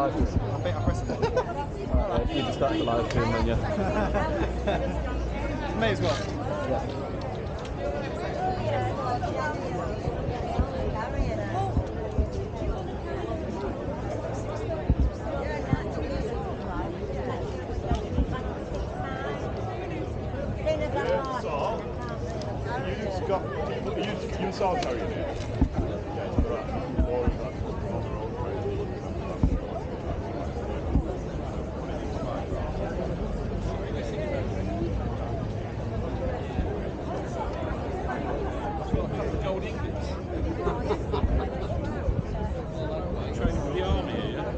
live? I think I pressed it. If you just start the live stream, then yeah. May as well. Yeah. You saw carry it. Gold ingots. Training for the army, yeah?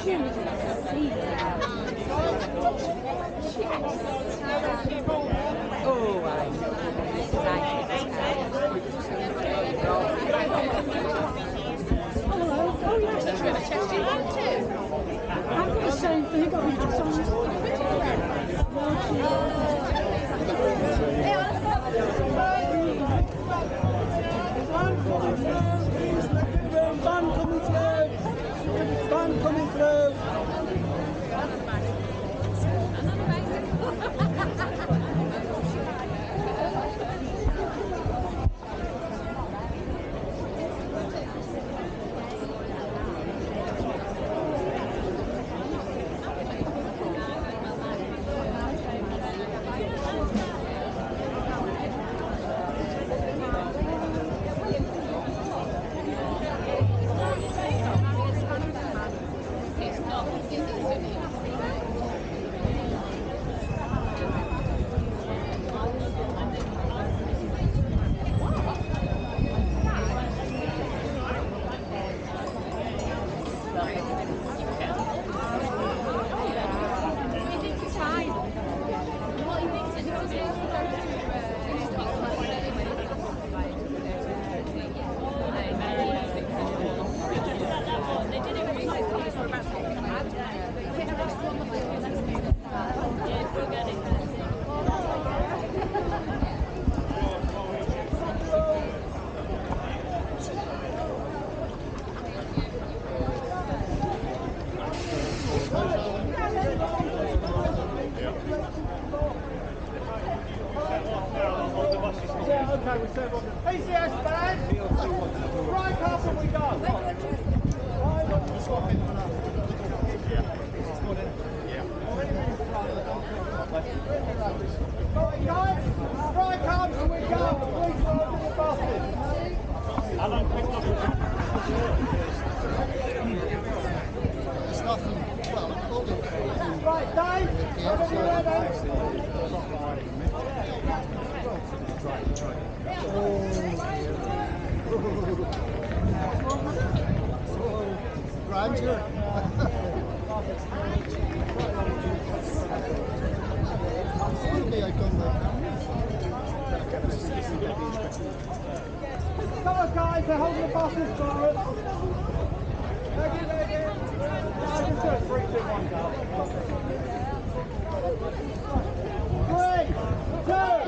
I've got the same thing, I've got to Van coming through! Okay, we said PCS band! Right up and we go! Right up and we go! Please load the buses! Right, Dave! Roger. Come on guys, they're holding the buses for us. Ready. Just do it. 3, 2, 1, go. 3, 2, 1, go!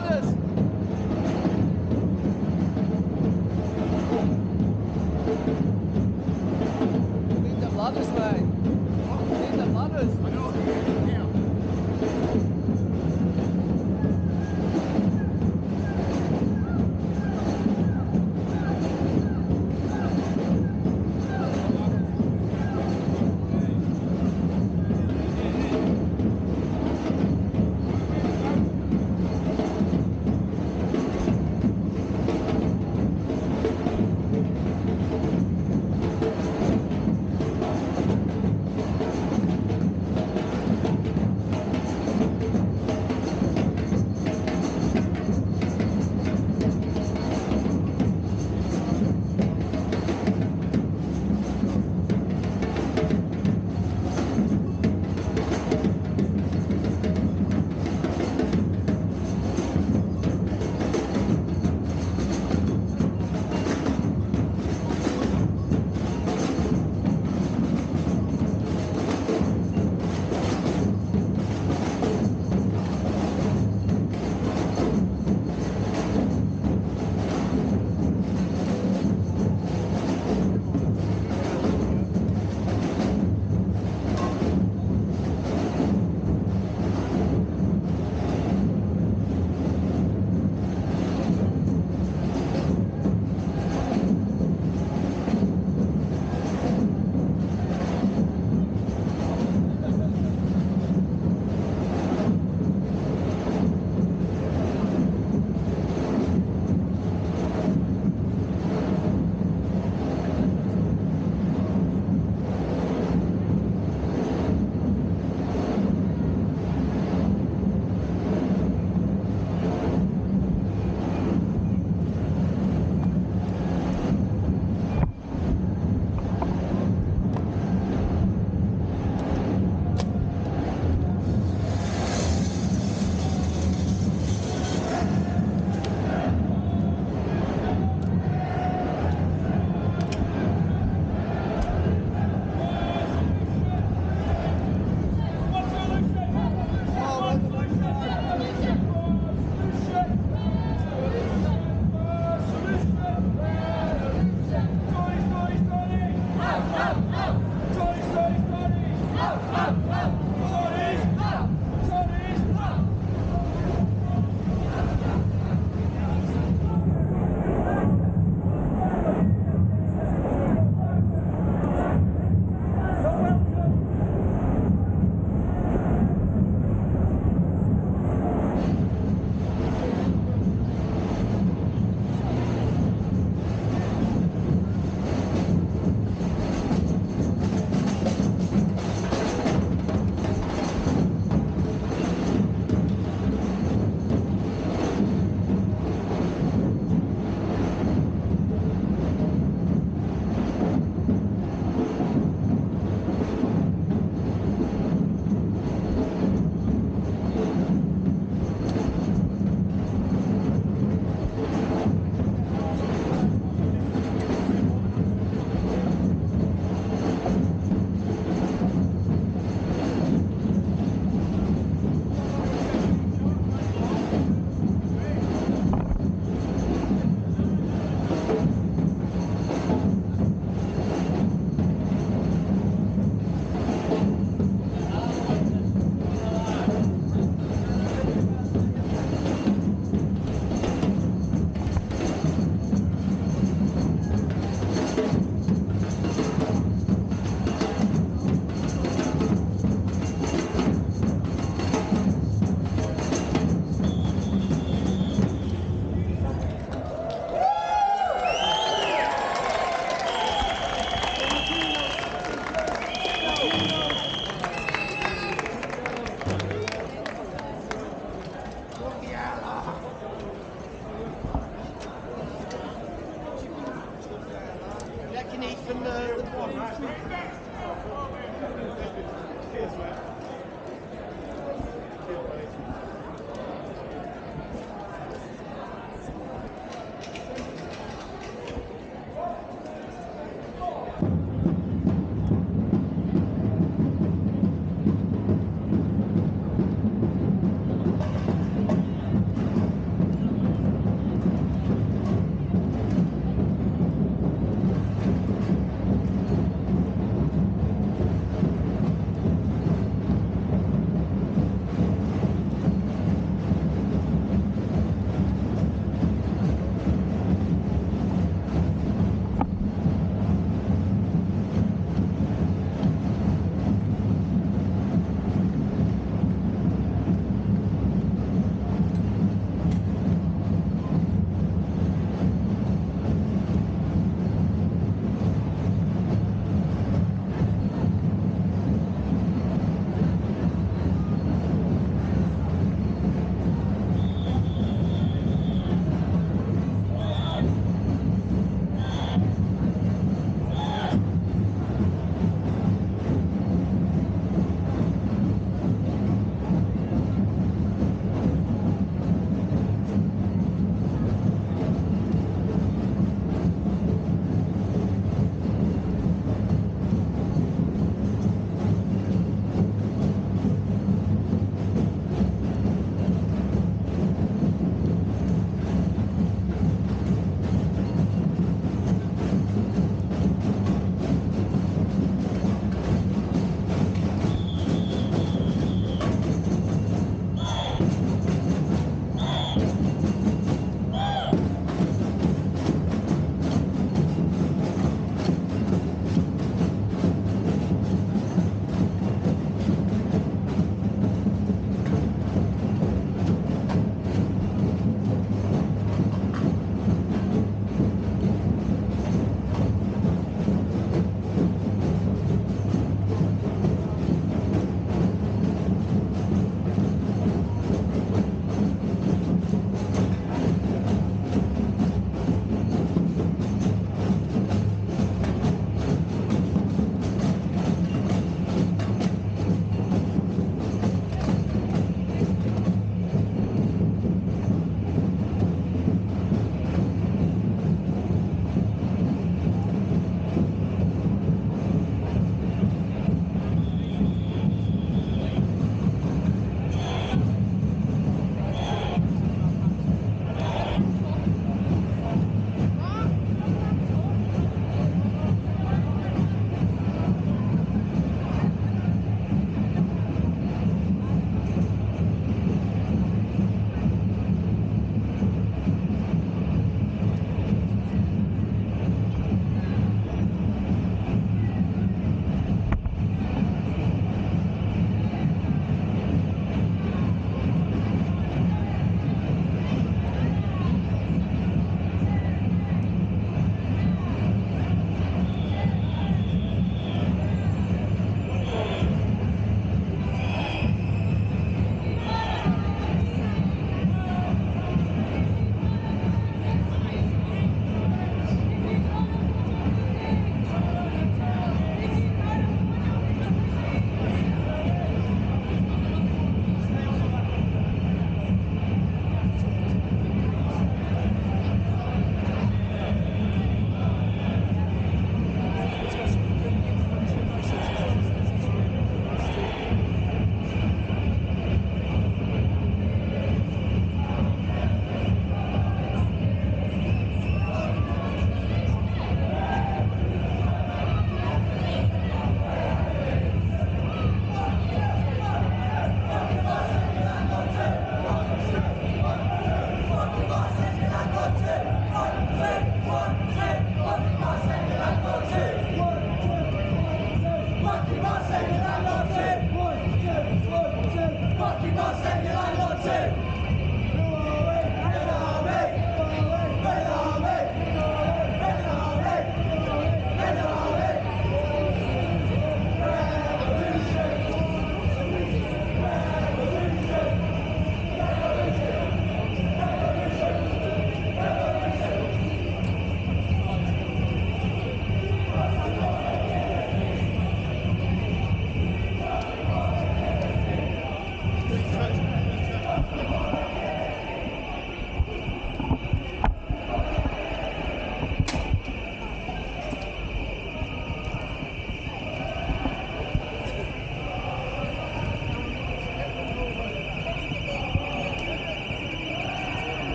ladders! Need them ladders, mate. Need them ladders. I know.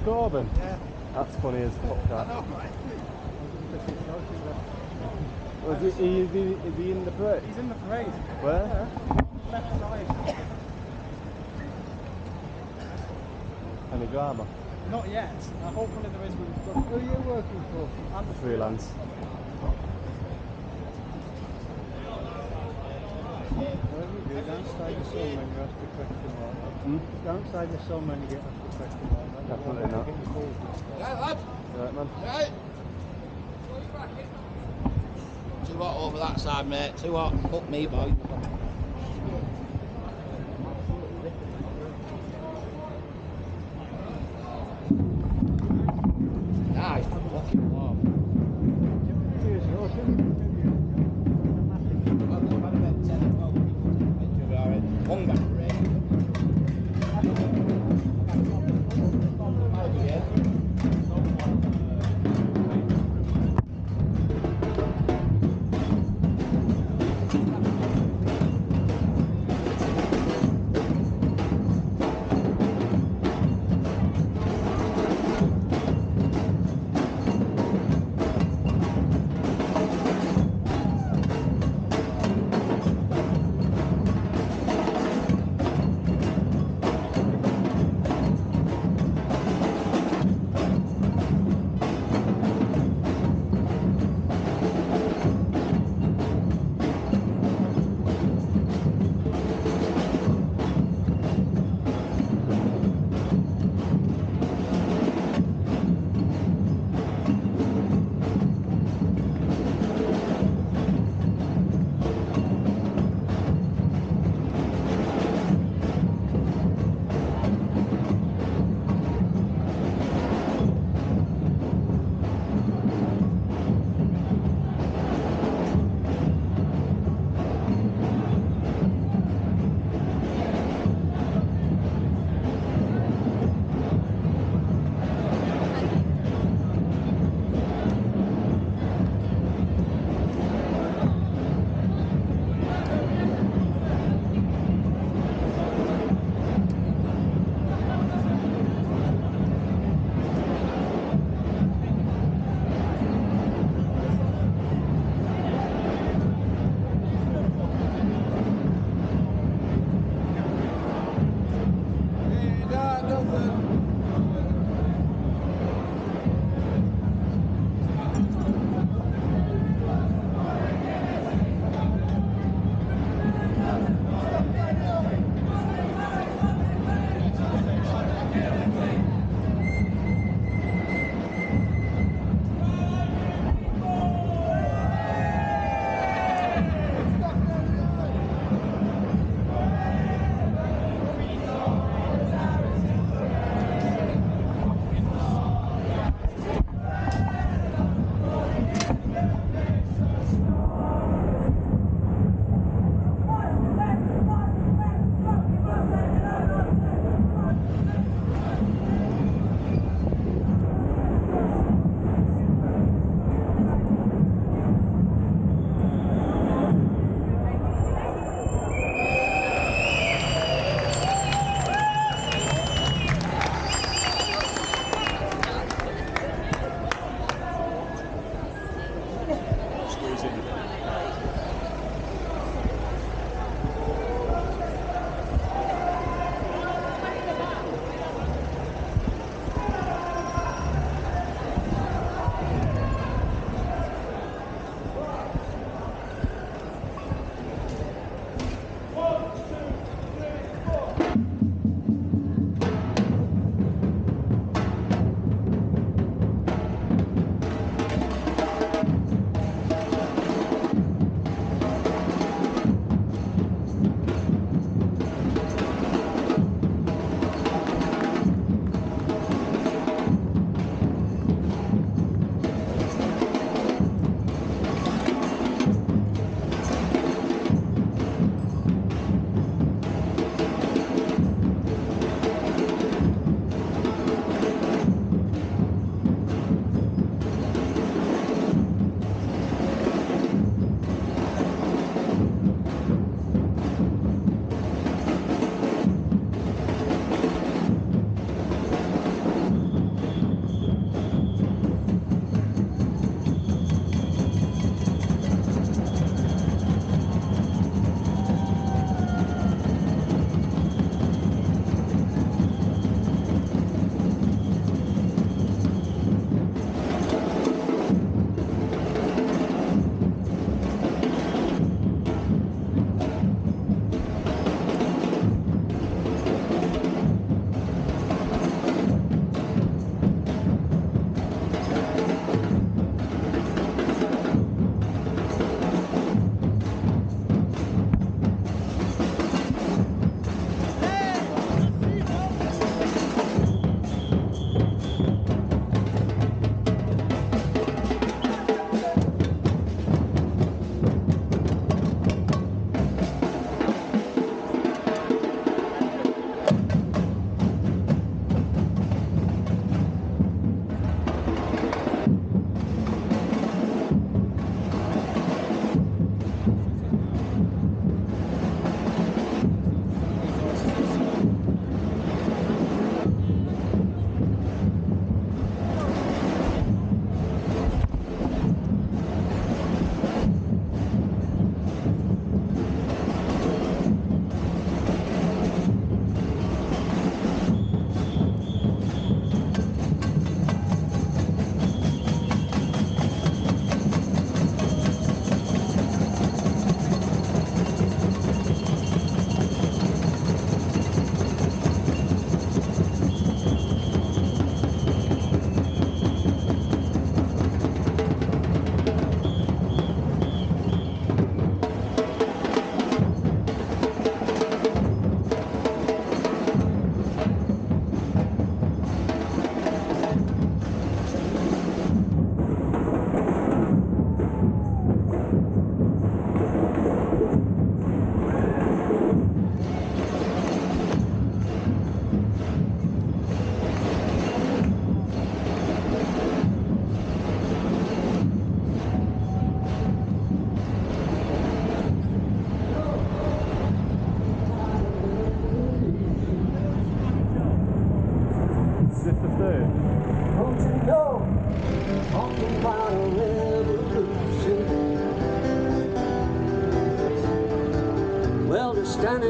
Corbyn? Yeah. That's funny as fuck, that. I know, right? Is he in the parade? He's in the parade. Where? Yeah. Left side. Any drama? Not yet. Hopefully there is. Who are you working for? I'm Freelance. Whatever you do, don't say the sun when you're asked a question like that. Hmm? Don't say the sun when you get asked a question like that. Definitely not. Get your balls up. Right, man. Right. Too hot over that side, mate. Too hot. Fuck me, boy. Nice. Fucking warm. One back.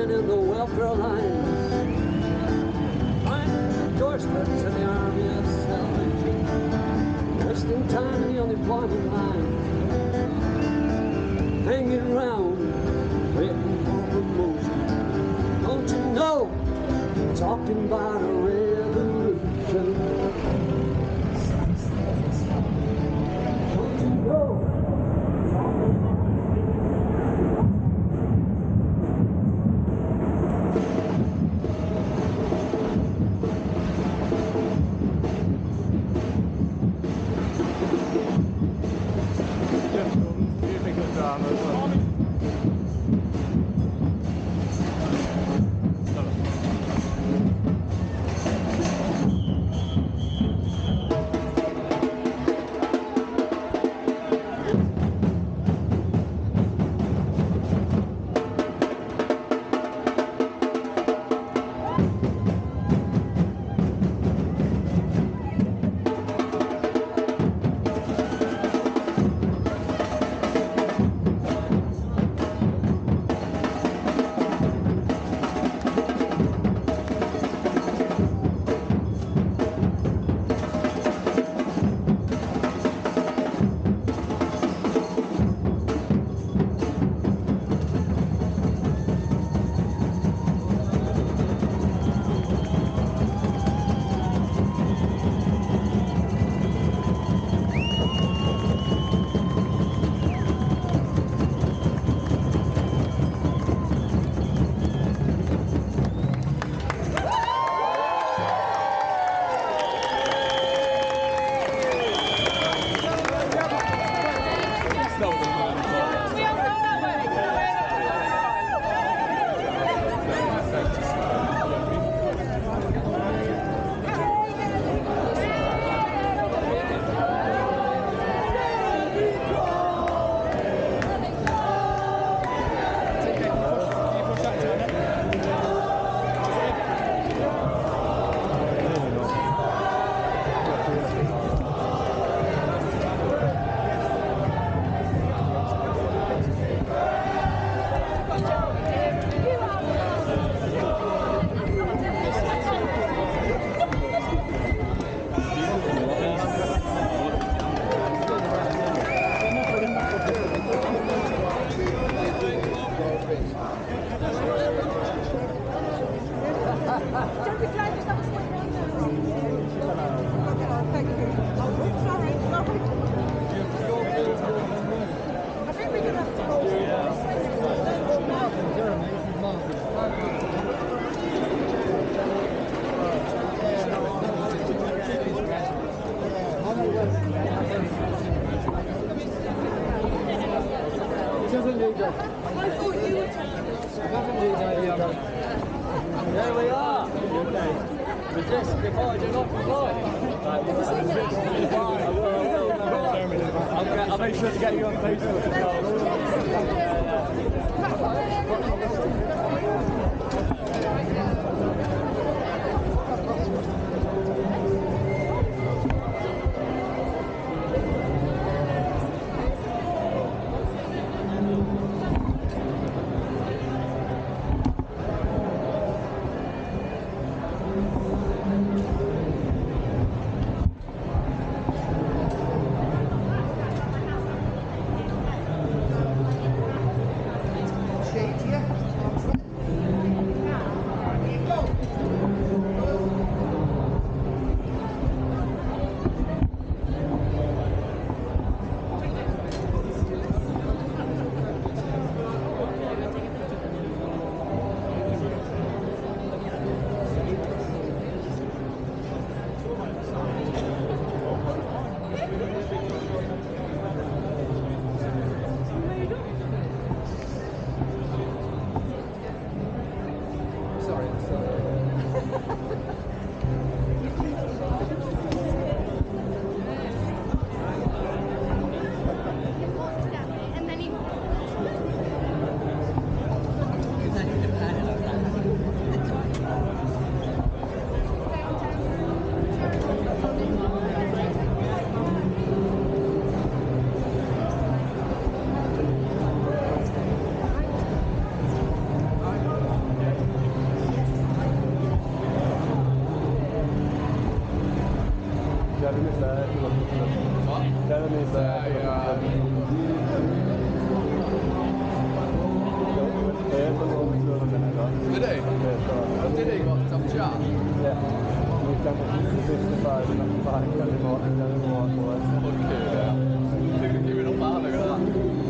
man in the welfare line. I'm doorstep to the army of salvation, wasting time in the unemployment line, hanging around, waiting for promotion. Don't you know, talking about a revolution. Don't you know? Beautiful drama as well. There we are. Resist, divide, and not comply. I'll make sure to get you on Facebook as well. shot? Yeah. We've done it 55 and I'm fine, going more, Okay, then. They're giving up hard, look at that.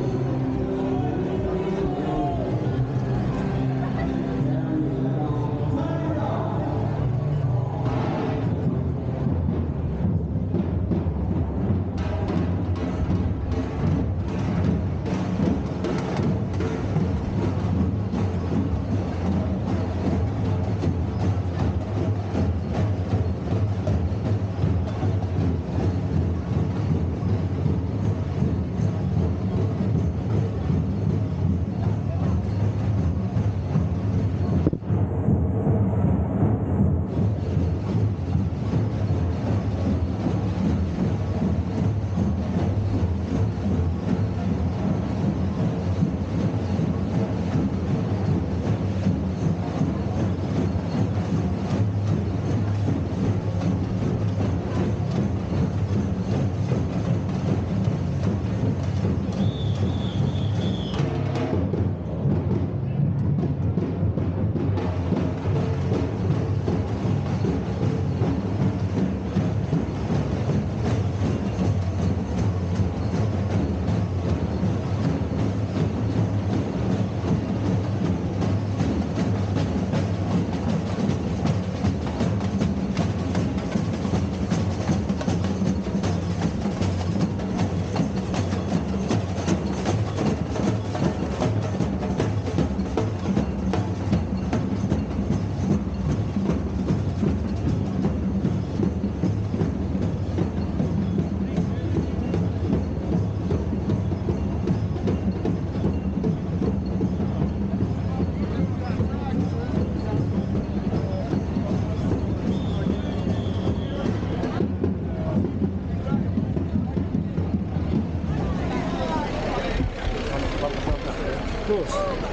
Of course.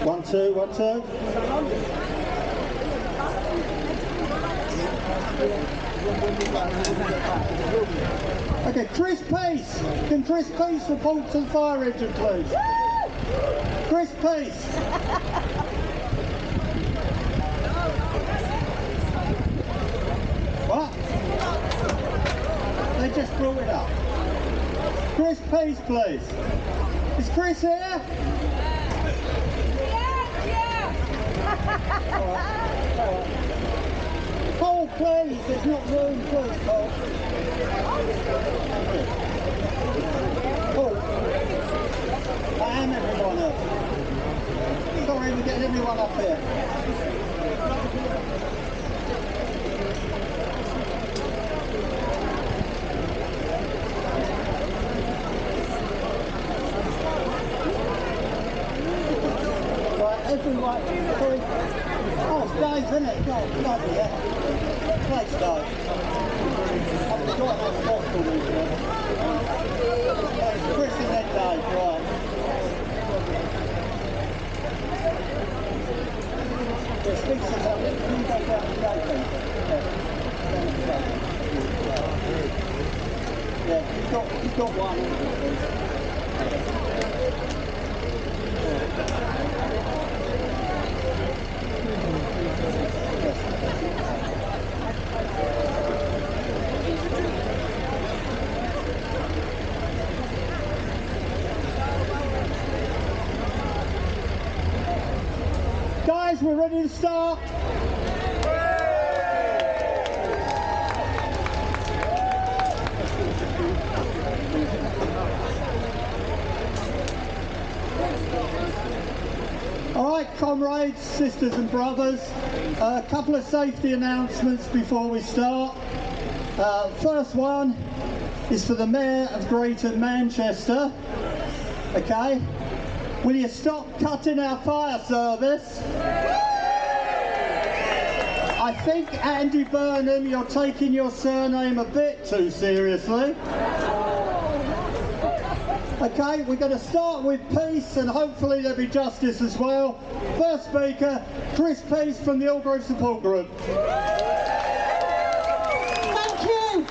One, two, 1, 2. Okay, Chris Pace. Can Chris Pace report to the fire engine, please? Chris Pace. What? They just brought it up. Chris Pace, please. Is Chris here? Paul, please. There's not room, please, Paul. Paul. I am everyone up. Sorry, we're getting everyone up here. Everyone, oh, it's Dave, isn't it? God, bloody hell. Thanks, Dave. I've forgotten how possible these are. Chris and then Dave, right. Yeah, speak to them. Can you go down the gate, please? Yeah, you've got one. Guys, we're ready to start. All right, comrades, sisters and brothers, a couple of safety announcements before we start. First one is for the Mayor of Greater Manchester. Okay, will you stop cutting our fire service? I think, Andy Burnham, you're taking your surname a bit too seriously. Okay, we're going to start with peace and hopefully there'll be justice as well. First speaker, Chris Peace from the All Grove Support Group. Thank you.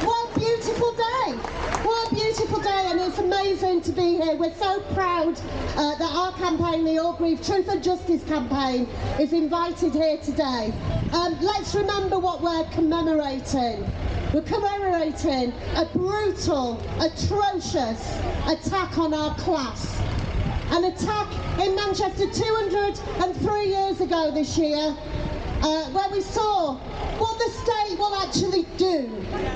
What a beautiful day. What a beautiful day, and it's amazing to be here. We're so proud that our campaign, the Orgreave Truth and Justice campaign, is invited here today. Let's remember what we're commemorating. We're commemorating a brutal, atrocious attack on our class. An attack in Manchester 203 years ago this year, where we saw what the state will actually do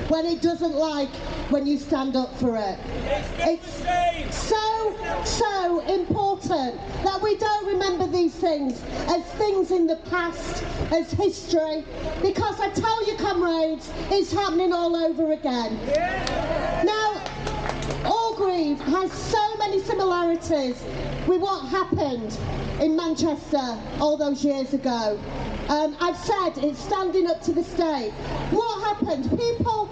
when it doesn't like when you stand up for it. It's so important that we don't remember these things as things in the past, as history, because I tell you, comrades, it's happening all over again. Now, Orgreave has so many similarities with what happened in Manchester all those years ago. I've said it's standing up to the state. What happened? People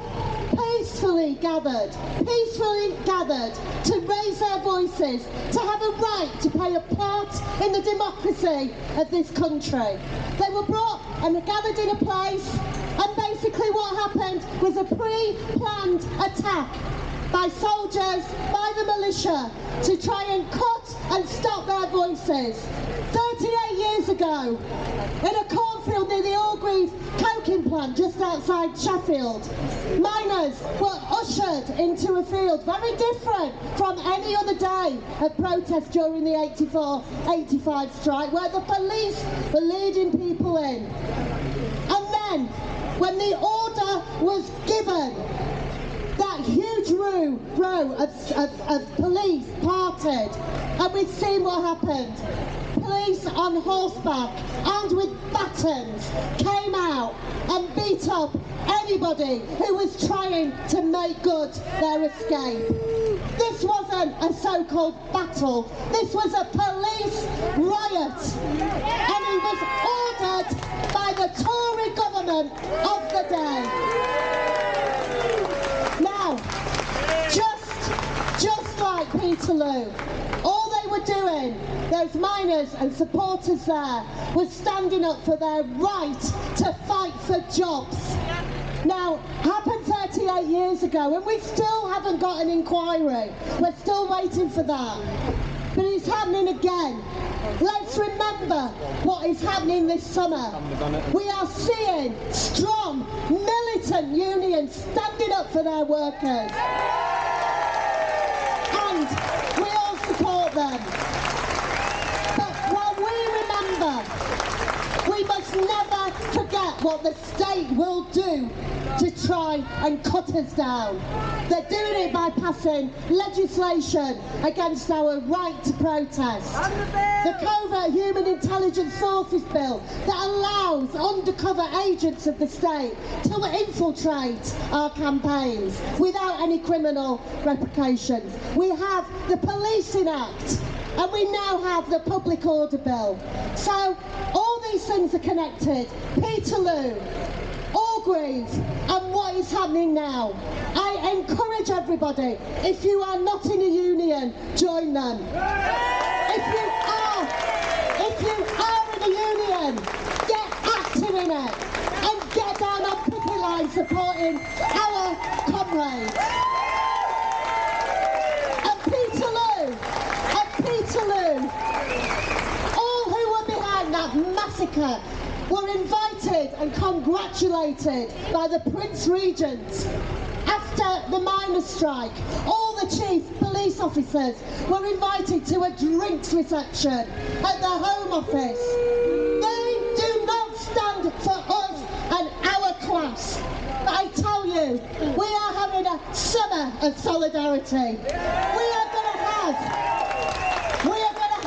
peacefully gathered to raise their voices, to have a right to play a part in the democracy of this country. They were brought and gathered in a place, and basically what happened was a pre-planned attack by soldiers, by the militia, to try and cut and stop their voices. 38 years ago, in a cornfield near the Orgreave coking plant just outside Sheffield, miners were ushered into a field very different from any other day of protest during the 84-85 strike, where the police were leading people in. And then, when the order was given, that huge row of police parted, and we've seen what happened. Police on horseback and with batons came out and beat up anybody who was trying to make good their escape. This wasn't a so-called battle, this was a police riot, and it was ordered by the Tory government of the day. Now, just like Peterloo, all they were doing, those miners and supporters there, was standing up for their right to fight for jobs. Now, happened 38 years ago, and we still haven't got an inquiry. We're still waiting for that. But it's happening again. Let's remember what is happening this summer. We are seeing strong, militant unions standing up for their workers. And we all support them. But while we remember, we must never forget what the state will do to try and cut us down. They're doing it by passing legislation against our right to protest. The Covert Human Intelligence Sources Bill that allows undercover agents of the state to infiltrate our campaigns without any criminal repercussions. We have the Policing Act, and we now have the Public Order Bill. So all these things are connected. Peterloo, Orgreave, and what is happening now. I encourage everybody, if you are not in a union, join them. If you are in a union, get active in it and get down on picket lines supporting our comrades. At Peterloo, all who were behind that massacre were invited and congratulated by the Prince Regent. After the miners' strike, all the chief police officers were invited to a drinks reception at the Home Office. They do not stand for us and our class. But I tell you, we are having a summer of solidarity. We are going to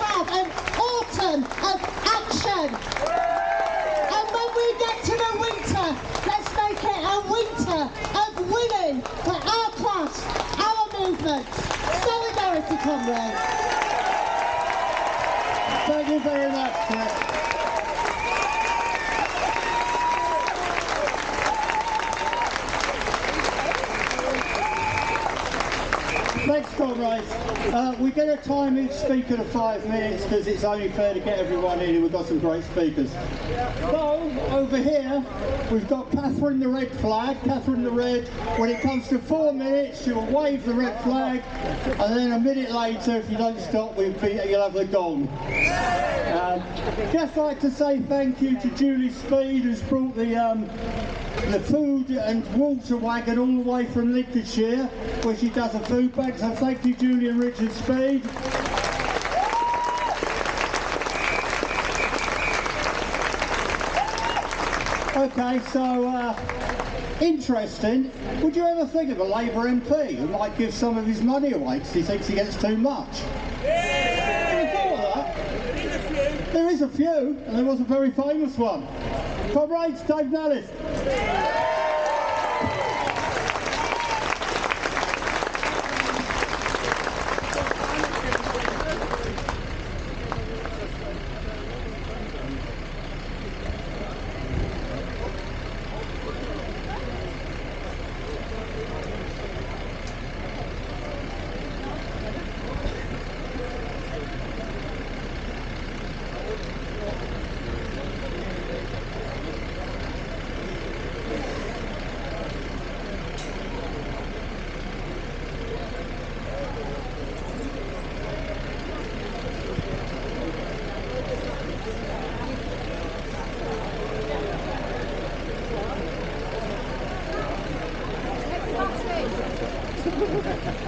have an autumn of action. Get to the winter, let's make it a winter of winning for our class, our movement. Solidarity, comrades. Thank you very much, Chris. Thanks, comrades. We're going to time each speaker to 5 minutes because it's only fair to get everyone in, and we've got some great speakers. So, over here, we've got Catherine the red flag. Catherine the red, when it comes to 4 minutes, she'll wave the red flag, and then a minute later, if you don't stop, you'll have the gong. Just like to say thank you to Julie Speed, who's brought the food and water wagon all the way from Lincolnshire, where she does a food bank. So thank you, Julie and Richard Speed. Okay, so interesting. Would you ever think of a Labour MP who might give some of his money away because he thinks he gets too much? Ever thought of that? There is a few, and there was a very famous one. Comrades, Dave Nellis.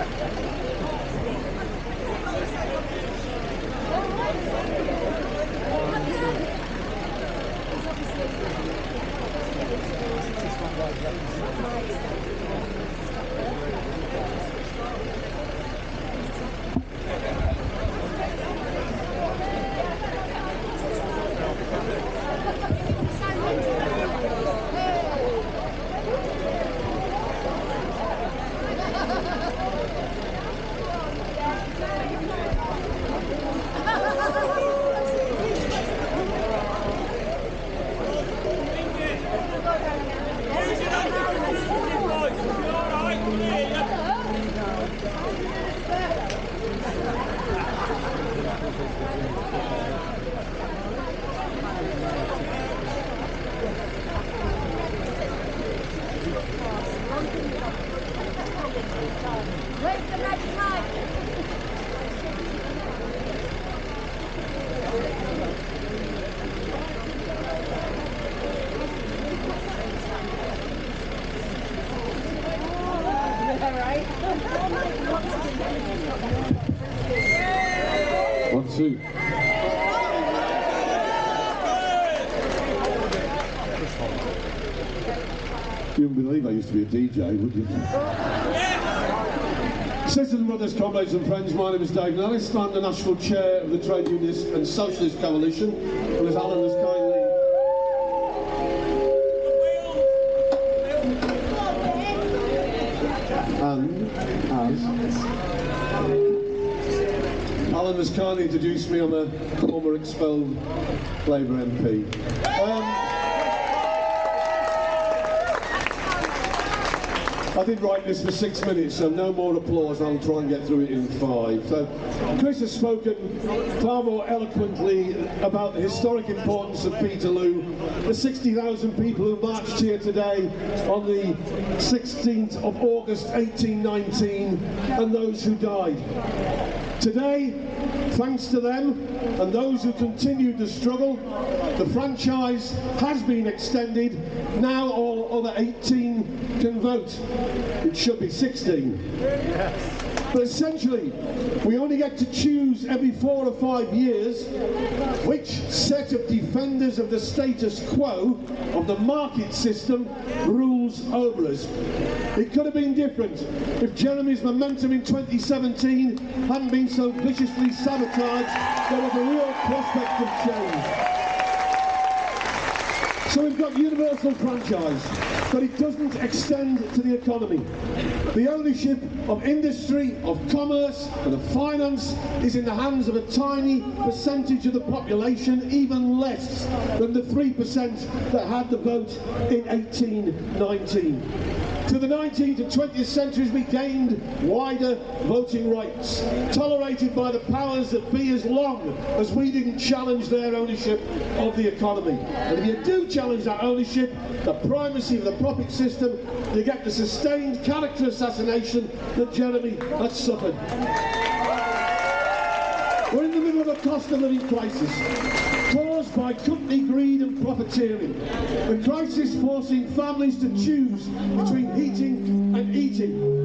Thank you. too. You wouldn't believe I used to be a DJ, would you? Sisters and brothers, comrades and friends, my name is Dave Nellis. I'm the National Chair of the Trade Unionist and Socialist Coalition, and as Alan has kindly... Alan has kindly introduced me. I'm a former expelled Labour MP. I did write this for 6 minutes, so no more applause. I'll try and get through it in 5. So, Chris has spoken far more eloquently about the historic importance of Peterloo, the 60,000 people who marched here today on the 16th of August 1819, and those who died. Today, thanks to them and those who continued the struggle, the franchise has been extended. Now all other 18 can vote. It should be 16. But essentially, we only get to choose every 4 or 5 years which set of defenders of the status quo of the market system rules over us. It could have been different if Jeremy's momentum in 2017 hadn't been so viciously sabotaged. There was a real prospect of change. So we've got universal franchise, but it doesn't extend to the economy. The ownership of industry, of commerce and of finance is in the hands of a tiny percentage of the population, even less than the 3% that had the vote in 1819. To the 19th and 20th centuries we gained wider voting rights, tolerated by the powers that be as long as we didn't challenge their ownership of the economy. And if you do challenge that ownership, the primacy of the profit system, you get the sustained character assassination that Jeremy has suffered. We're in the middle of a cost of living crisis caused by company greed and profiteering. The crisis forcing families to choose between heating and eating.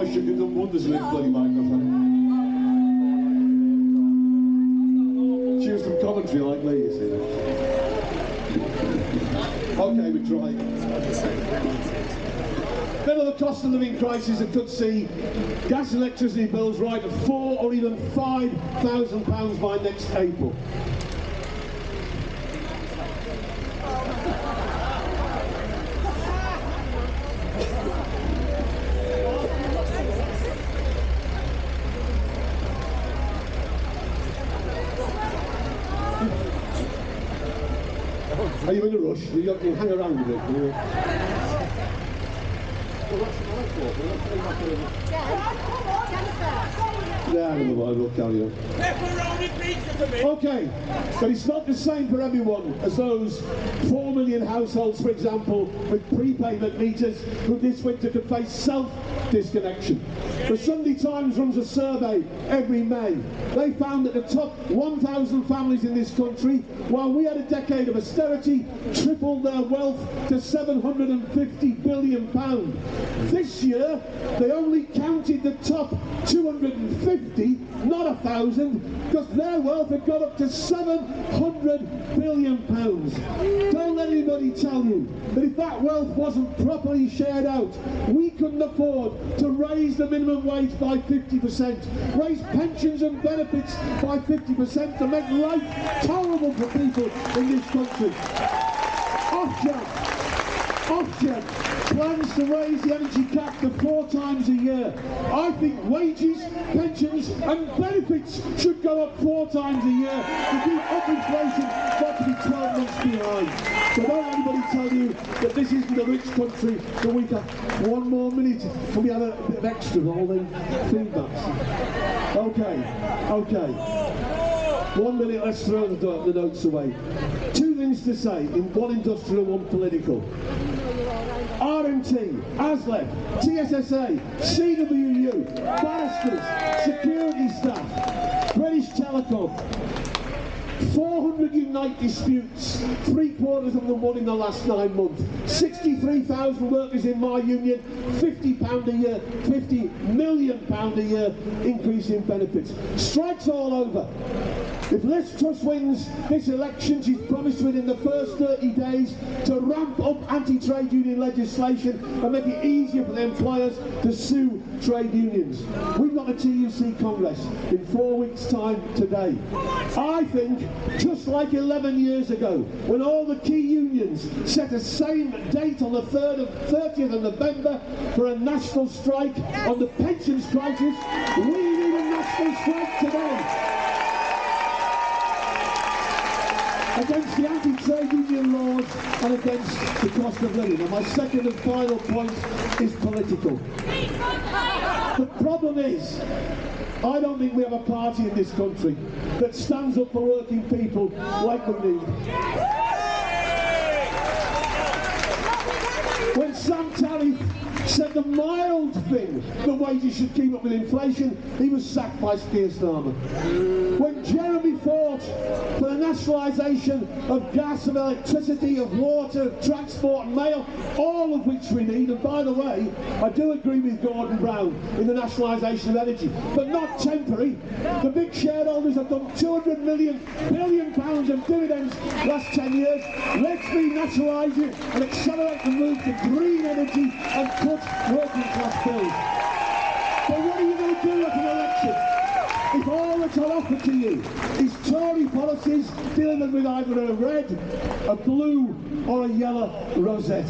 Should have done wonders with this bloody microphone. She was from Coventry like me, you see. Okay, we tried. Middle of the cost of living crisis that could see gas and electricity bills rise to £4,000 or even £5,000 by next April. Are you in a rush? You can hang around a bit. Yeah, never mind, we'll carry on. Okay, but it's not the same for everyone as those 4 million households, for example, with prepayment meters who this winter could face self-disconnection. The Sunday Times runs a survey every May. They found that the top 1,000 families in this country, while we had a decade of austerity, tripled their wealth to £750 billion. This year, they only counted the top 250, not 1,000, because their wealth had got up to £700 billion. Don't let anybody tell you that if that wealth wasn't properly shared out, we couldn't afford to raise the minimum wage by 50%, raise pensions and benefits by 50%, to make life tolerable for people in this country. Ofgem plans to raise the energy cap to 4 times a year. I think wages, pensions and benefits should go up 4 times a year to keep up inflation not to be 12 months behind. So don't anybody tell you that this isn't a rich country that we can. 1 more minute. Can we have a bit of extra all the feedbacks? Okay. 1 minute, let's throw the notes away. 2 things to say, in one industrial, one political. RMT, ASLEF, TSSA, CWU, barristers, security staff, British Telecom. 400 Unite disputes, 3/4 of them won in the last 9 months. 63,000 workers in my union, £50 a year, £50 million a year increase in benefits. Strikes all over. If Liz Truss wins this election, she's promised within the first 30 days to ramp up anti-trade union legislation and make it easier for the employers to sue trade unions. We've got a TUC Congress in 4 weeks' time today. I think, just like 11 years ago, when all the key unions set a same date on the 30th of November for a national strike on the pensions crisis, we need a national strike today against the anti-trade union laws and against the cost of living. And my second and final point is political. The problem is, I don't think we have a party in this country that stands up for working people like we need. When Sam Tariff said the mild thing, the wages should keep up with inflation, he was sacked by Keir Starmer. When Jeremy fought for the nationalisation of gas, of electricity, of water, of transport and mail, all of which we need, and by the way, I do agree with Gordon Brown in the nationalisation of energy, but not temporary. The big shareholders have done £200 billion of dividends last 10 years. Let's renationalise it and accelerate the move to green energy and cut working class bills. But what are you going to do at an election if all that's on offer to you is Tory policies delivered with either a red, a blue or a yellow rosette?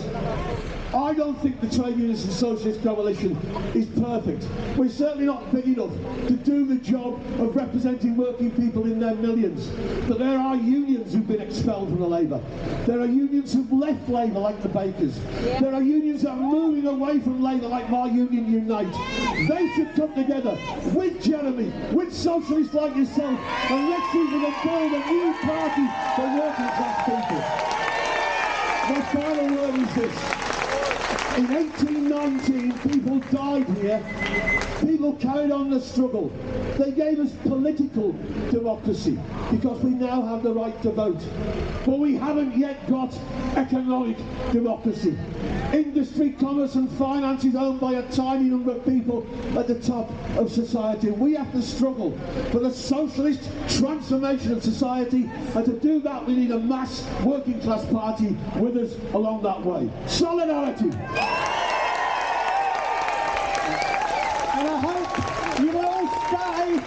I don't think the Trade Unions and Socialist Coalition is perfect. We're certainly not big enough to do the job of representing working people in their millions. But there are unions who've been expelled from the Labour. There are unions who've left Labour, like the bakers. There are unions that are moving away from Labour, like my union Unite. They should come together with Jeremy, with socialists like yourself, and let's see if we can build a new party for working class people. My final word is this. In 1819, people died here. People carried on the struggle. They gave us political democracy because we now have the right to vote. But we haven't yet got economic democracy. Industry, commerce and finance is owned by a tiny number of people at the top of society. We have to struggle for the socialist transformation of society, and to do that we need a mass working class party with us along that way. Solidarity! And I hope you will all stay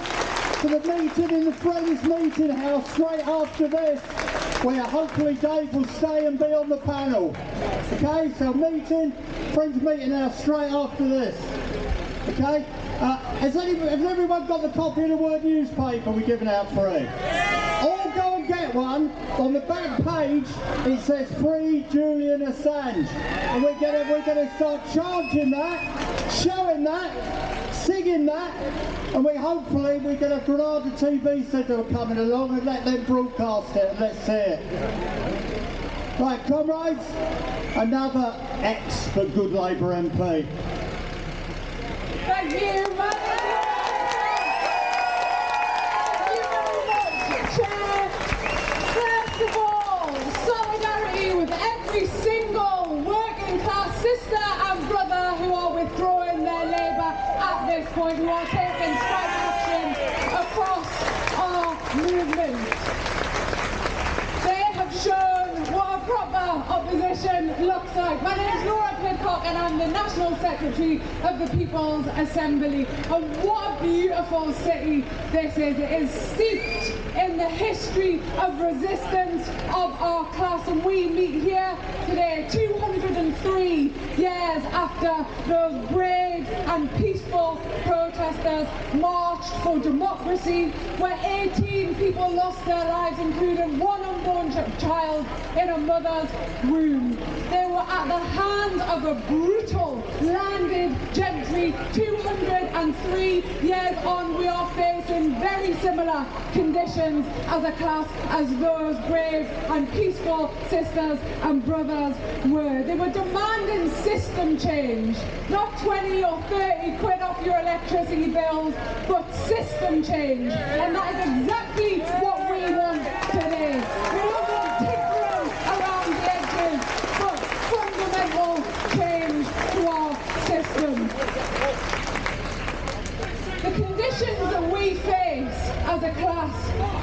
for the meeting in the Friends Meeting House straight after this, where hopefully Dave will stay and be on the panel. Okay, so Friends Meeting House straight after this. Okay, has everyone got the copy of the Word newspaper we're giving out free? All go and get one. On the back page it says Free Julian Assange, and we're gonna start charging that, showing that, singing that, and hopefully we get a Granada TV centre coming along and let them broadcast it and let's see it. Right, comrades, another X for Good Labour MP. Thank you, Manager. Thank you very much, Chair. First of all, solidarity with every single working class sister and brother who are withdrawing their labour at this point, who are taking strike action across our movement. They have shown what a proper opposition looks like. My name is Laura Pidcock and I'm the National Secretary of the People's Assembly. And what a beautiful city this is. It is steeped in the history of resistance of our class, and we meet here today 203 years after those brave and peaceful protests protesters marched for democracy, where 18 people lost their lives, including one unborn child in a mother's womb. They were at the hands of a brutal landed gentry. 203 years on, we are facing very similar conditions as a class as those brave and peaceful sisters and brothers were. They were demanding system change, not 20 or 30 quid off your electricity bills, but system change. And that is exactly what we want today. We don't want tinkering around the edges, but fundamental change to our system. The conditions that we face as a class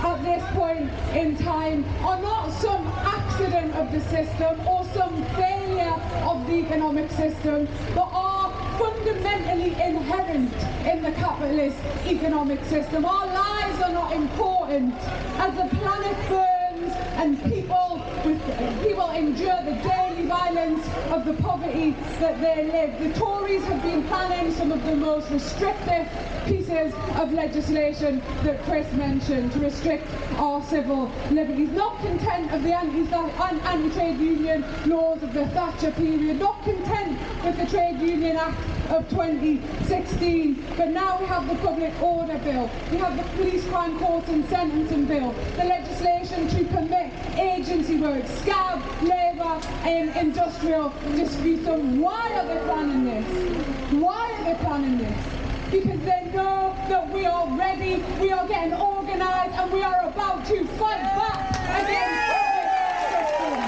at this point in time are not some accident of the system or some failure of the economic system, but are fundamentally inherent in the capitalist economic system. Our lives are not important as the planet burns and people endure the daily violence of the poverty that they live. The Tories have been planning some of the most restrictive pieces of legislation that Chris mentioned to restrict our civil liberties. Not content of the anti-trade union laws of the Thatcher period, not content with the Trade Union Act of 2016, but now we have the Public Order Bill, we have the Police Crime Courts and Sentencing Bill, the legislation to permit agency work, scab, labour and industrial disputes. And why are they planning this? Why are they planning this? Because they know that we are ready, we are getting organised, and we are about to fight back against the system.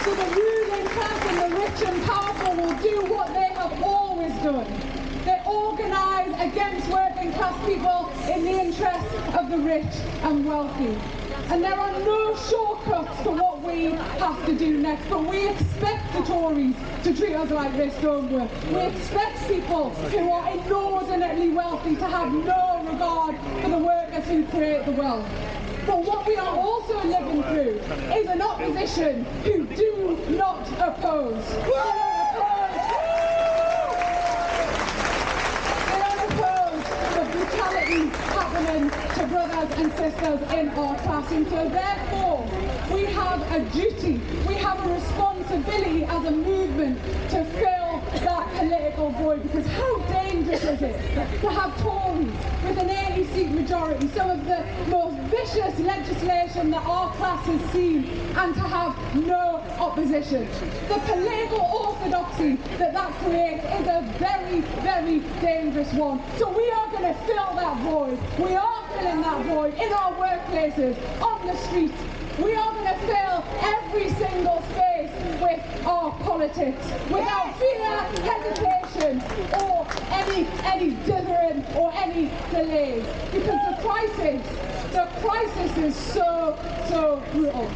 So the ruling class and the rich and powerful will do what they have always done. They organise against working class people in the interest of the rich and wealthy. And there are no shortcuts for what we have to do next, but we expect the Tories to treat us like this, don't we? We expect people who are inordinately wealthy to have no regard for the workers who create the wealth. But what we are also living through is an opposition who do not oppose. The brutality happening to brothers and sisters in our class. And so therefore we have a duty, we have a responsibility as a movement to fill that political void, because how dangerous is it to have Tories with an 80-seat majority, some of the most vicious legislation that our class has seen, and to have no opposition. The political orthodoxy that creates is a very, very dangerous one. So we are going to fill that void. We are filling that void in our workplaces, on the streets. We are going to fill every single space with our politics, without fear, hesitation, or any dithering or any delays. Because the crisis is so brutal.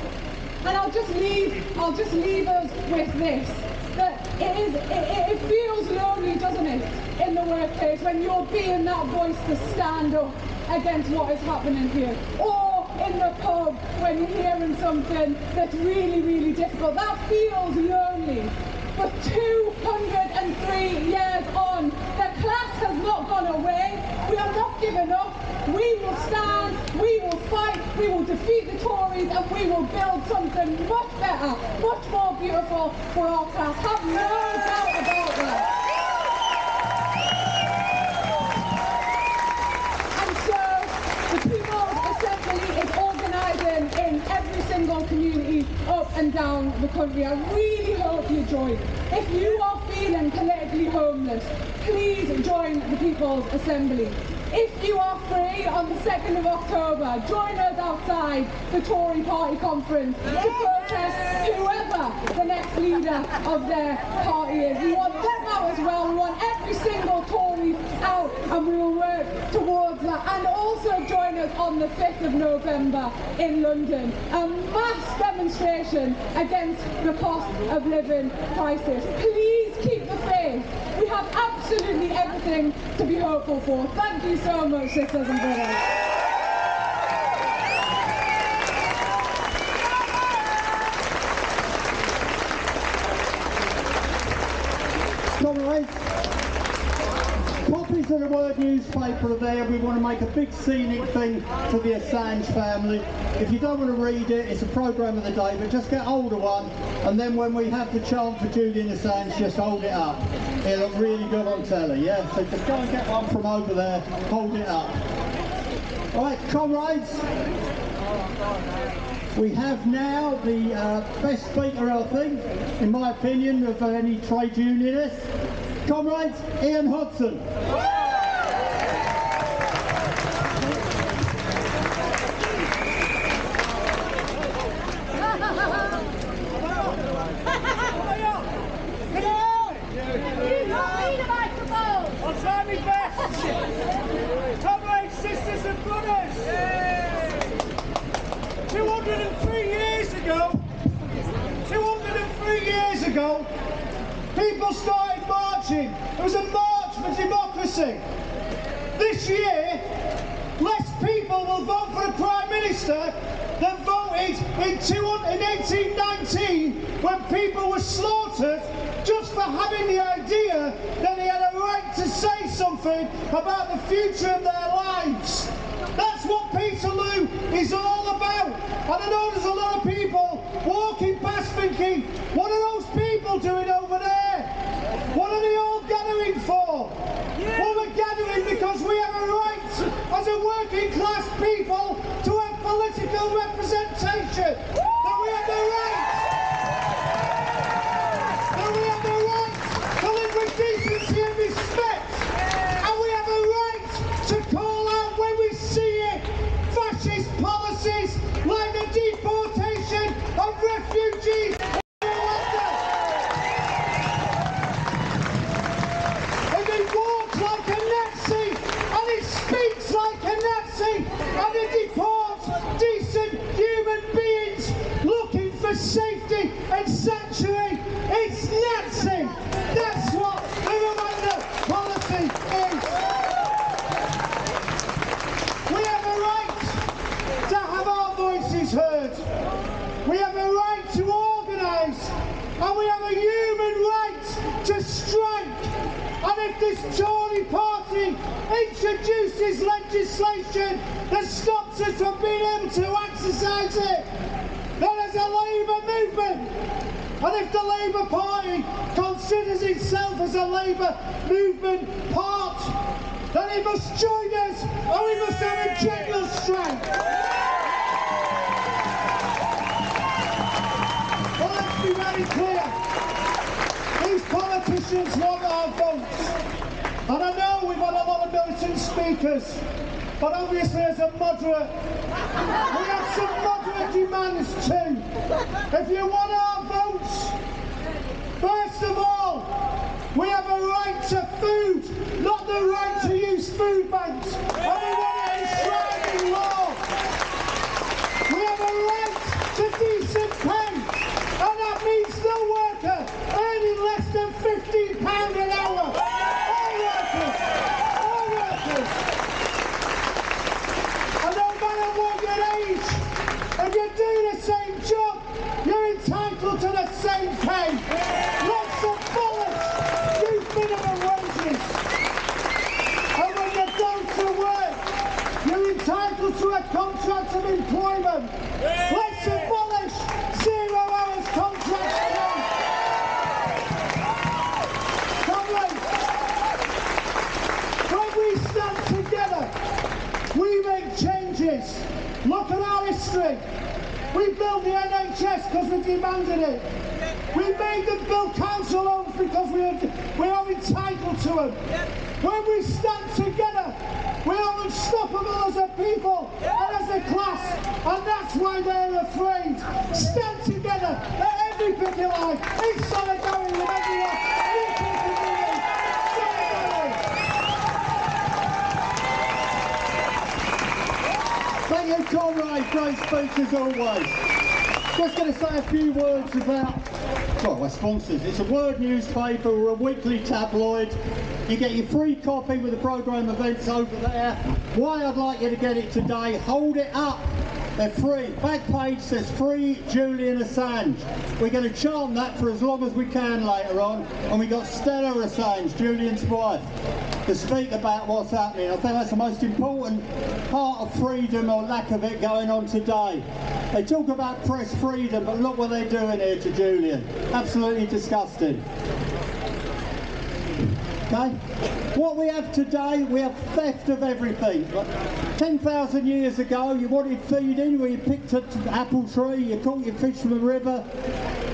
And I'll just leave us with this. That it feels lonely, doesn't it, in the workplace when you're being that voice to stand up against what is happening here, or in the pub when you're hearing something that's really, really difficult. That feels lonely. But 203 years on, the class has not gone away. We are not giving up. We will stand, we will fight, we will defeat the Tories, and we will build something much better, much more beautiful for our class. Have no doubt about that. And so the People's Assembly is organising in every single community up and down the country. I really hope you join. If you are feeling politically homeless, please join the People's Assembly. If you are free on the 2nd of October, join us outside the Tory party conference to protest whoever the next leader of their party is. We want them out as well. We want every single Tory out, and we will work towards that. And also join us on the 5th of November in London, a mass demonstration against the cost of living crisis. Please keep the faith. We have absolutely everything to be hopeful for. Thank you so much, sisters and brothers. Comrades, copies of the Word newspaper are there. We want to make a big scenic thing for the Assange family. If you don't want to read it, it's a programme of the day, but just get hold of one, and then when we have the chant for Julian Assange, just hold it up. It'll look really good on telly, yeah? So just go and get one from over there, hold it up. All right, comrades, we have now the best speaker, I think, in my opinion, of any trade unionist. Comrades, Ian Hodson. I'll try my best! Comrades, sisters and brothers! 203 years ago, people started marching. It was a march for democracy. This year, less people will vote for a Prime Minister than voted in 1819 when people were slaughtered just for having the idea that they had a right to say something about the future of their lives. That's what Peterloo is all about. And I know there's a lot of people walking past thinking, what are those people doing over there? What are they all gathering for? Well, we're gathering because we have a right as a working class people to have political representation. That we have the right. That we have the right to live with decency and respect. And we have a right to call out when we see it fascist policies like the deportation of refugees. Safety and sanctuary, it's Nazi. That's what the Rwanda policy is. We have a right to have our voices heard. We have a right to organise, and we have a human right to strike. And if this Tory party introduces legislation that stops us from being able to exercise it, then there's a Labour movement. And if the Labour Party considers itself as a Labour movement part, then it must join us, or we must have a general strike. Well, let's be very clear. These politicians want our votes. And I know we've had a lot of militant speakers, but obviously as a moderate, we have some moderate demands too. If you want our votes, first of all, we have a right to food, not the right to use food banks. And we want it enshrined in law. We have a right to decent pay, and that means no worker earning less than £15 an hour. All workers. And no matter what your age, if you do the same job, you're entitled to the same pay. Let's abolish youth minimum wages. And when you go to work, you're entitled to a contract of employment. Let's abolish 0 hours contracts. Comrades, when we stand together, we make changes. Look at our history. We built the NHS because we demanded it. We made them build council homes because we are entitled to them. When we stand together, we are unstoppable as a people and as a class, and that's why they're afraid. Stand together at every bit of life, in solidarity with everyone. Thank you, comrade. Great speech as always. Just going to say a few words about, well, our sponsors. It's a Word newspaper or a weekly tabloid. You get your free copy with the programme events over there. Why I'd like you to get it today, hold it up They're free. Back page says free Julian Assange. We're going to chant that for as long as we can later on. And we got Stella Assange, Julian's wife, to speak about what's happening. I think that's the most important part of freedom or lack of it going on today. They talk about press freedom, but look what they're doing here to Julian. Absolutely disgusting. Okay? What we have today, we have theft of everything. 10,000 years ago, you wanted feeding, where you picked an apple tree, you caught your fish from the river,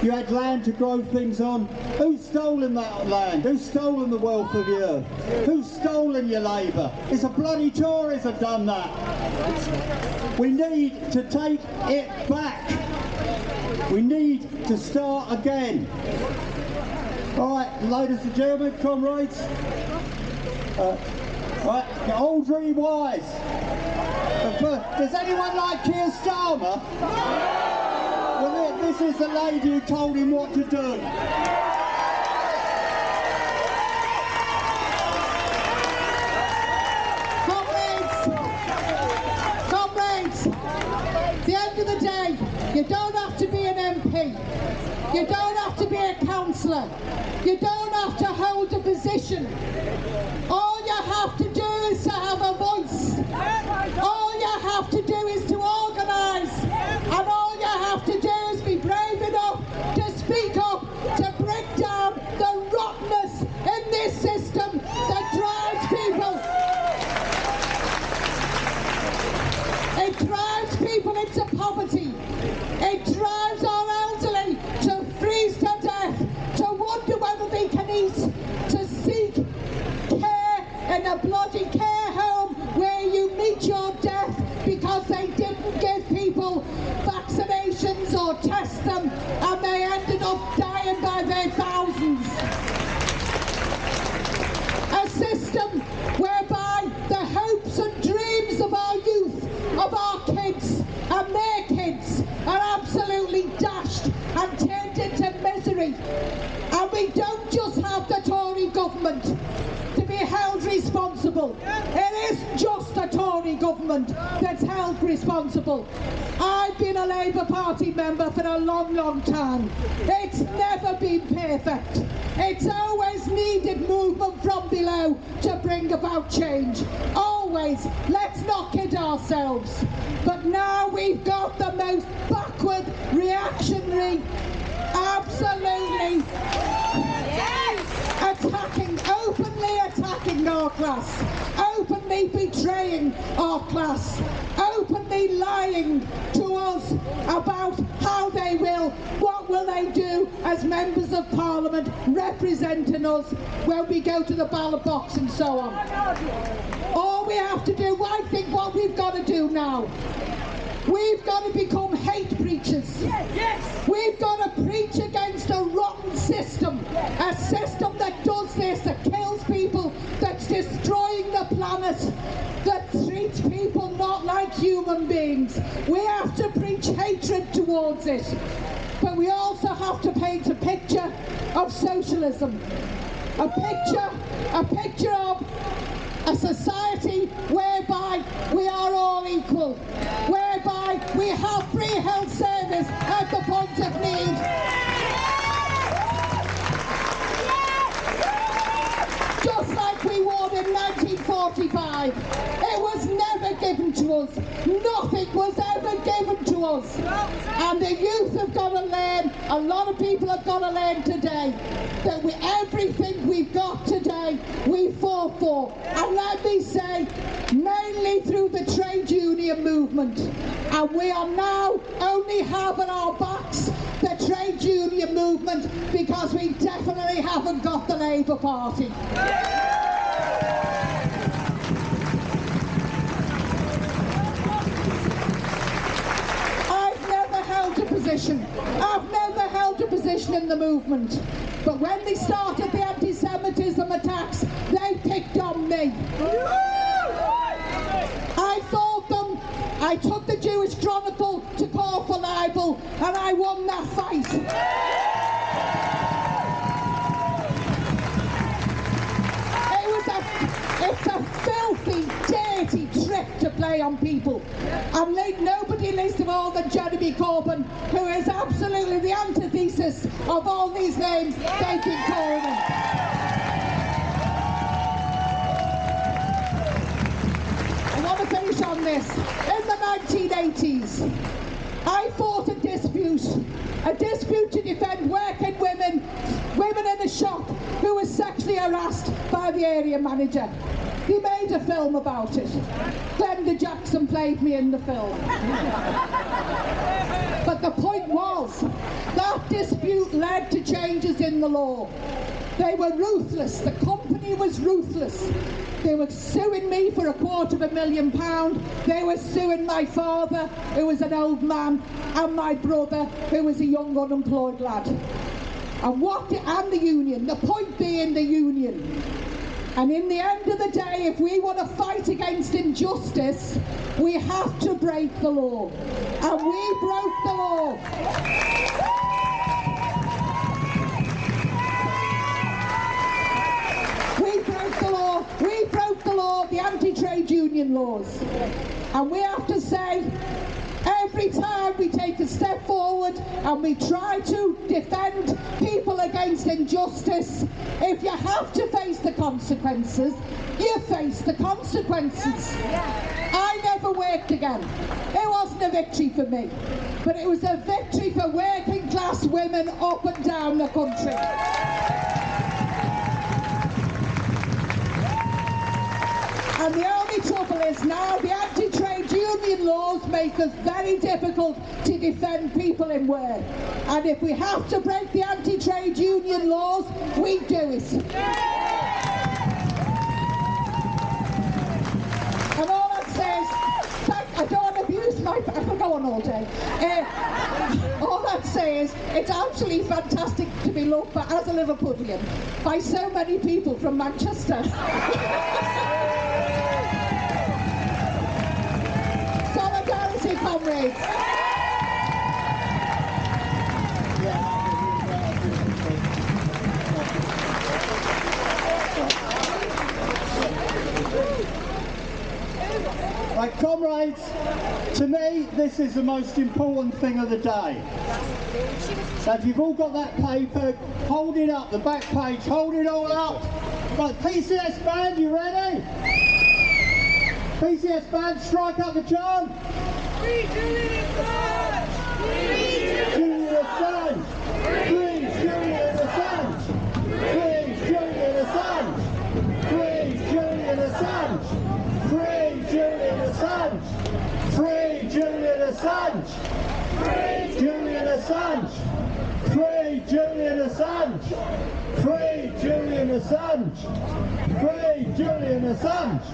you had land to grow things on. Who's stolen that land? Who's stolen the wealth of the earth? Who's stolen your labour? It's the bloody Tories have done that. We need to take it back. We need to start again. All right, ladies and gentlemen, comrades. Right, old dream wise. Does anyone like Keir Starmer? Well, this is the lady who told him what to do. Comrades, at the end of the day, you don't have to be an MP. You don't have to be a councillor. You don't have to hold a position. All you have to do is to have a voice. All you have to do is to organise. And all you have to do is be brave enough to speak up, to break down the rottenness in this system that drives people. It drives people into poverty. It drives our elderly to freeze to death, to wonder whether they can eat, to seek care in a bloody care home where you meet your death because they didn't give people vaccinations or test them and they ended up dying by their thousands. A system whereby the hopes and dreams of our youth, of our kids and their kids are absolutely dashed and turned into misery. And we don't just have the Tory government to be held responsible. It isn't just the Tory government that's held responsible. I've been a Labour Party member for a long, long time. It's never been perfect. It's always needed movement from below to bring about change. Always. Let's not kid ourselves. But now we've got the most backward, reactionary, absolutely openly attacking our class, openly betraying our class, openly lying to us about how they will, what will they do as members of Parliament representing us when we go to the ballot box and so on. All we have to do, I think what we've got to do now, we've got to become hate preachers. Yes. We've got to preach against a rotten system. A system that does this, that kills people, that's destroying the planet, that treats people not like human beings. We have to preach hatred towards it. But we also have to paint a picture of socialism. A picture of a society whereby we are all equal, whereby we have free health service at the point of need. Just like we won in 1945. It was never given to us. Nothing was ever given to us. And the youth have got to learn, a lot of people have got to learn today, that everything we've got today, we fought for. And let me say, mainly through the trade union movement. And we are now only having our backs, the trade union movement, because we definitely haven't got the Labour Party. I've never held a position in the movement. But when they started the anti-Semitism attacks, they picked on me. I fought them. I took the Jewish Chronicle to court for libel, and I won that fight. It's a filthy, dirty trick to play on people. And nobody dirty least of all than Jeremy Corbyn, who is absolutely the antithesis of all these names they've been calling him. I want to finish on this. In the 1980s, I fought a dispute to defend working women in a shop who were sexually harassed by the area manager. He made a film about it. Glenda Jackson played me in the film. But the point was, that dispute led to changes in the law. They were ruthless. The company was ruthless. They were suing me for £250,000. They were suing my father, who was an old man, and my brother, who was a young unemployed lad. And the union. The point being the union. And in the end of the day, if we want to fight against injustice, we have to break the law. And we broke the law. We broke the law, the anti-trade union laws. And we have to say, every time we take a step forward and we try to defend people against injustice, if you have to face the consequences, you face the consequences. I never worked again. It wasn't a victory for me, but it was a victory for working class women up and down the country. And the only trouble is now the anti-trade union laws make us very difficult to defend people in work. And if we have to break the anti-trade union laws, we do it. And all that says, I don't want to abuse I could go on all day. All that says, it's absolutely fantastic to be looked at as a Liverpudlian by so many people from Manchester. Solidarity, comrades. Right, comrades, to me this is the most important thing of the day. So if you've all got that paper, hold it up, the back page, hold it all up. Right, PCS band, you ready? PCS band, strike up the chant. Free Julian Assange! Free Julian Assange! Free Julian Assange! Free Julian Assange! Free Julian Assange! Free Julian Assange! Free Julian Assange! Free Julian Assange! Free Julian Assange! Free Julian Assange! Free Julian Assange! Free Julian Assange!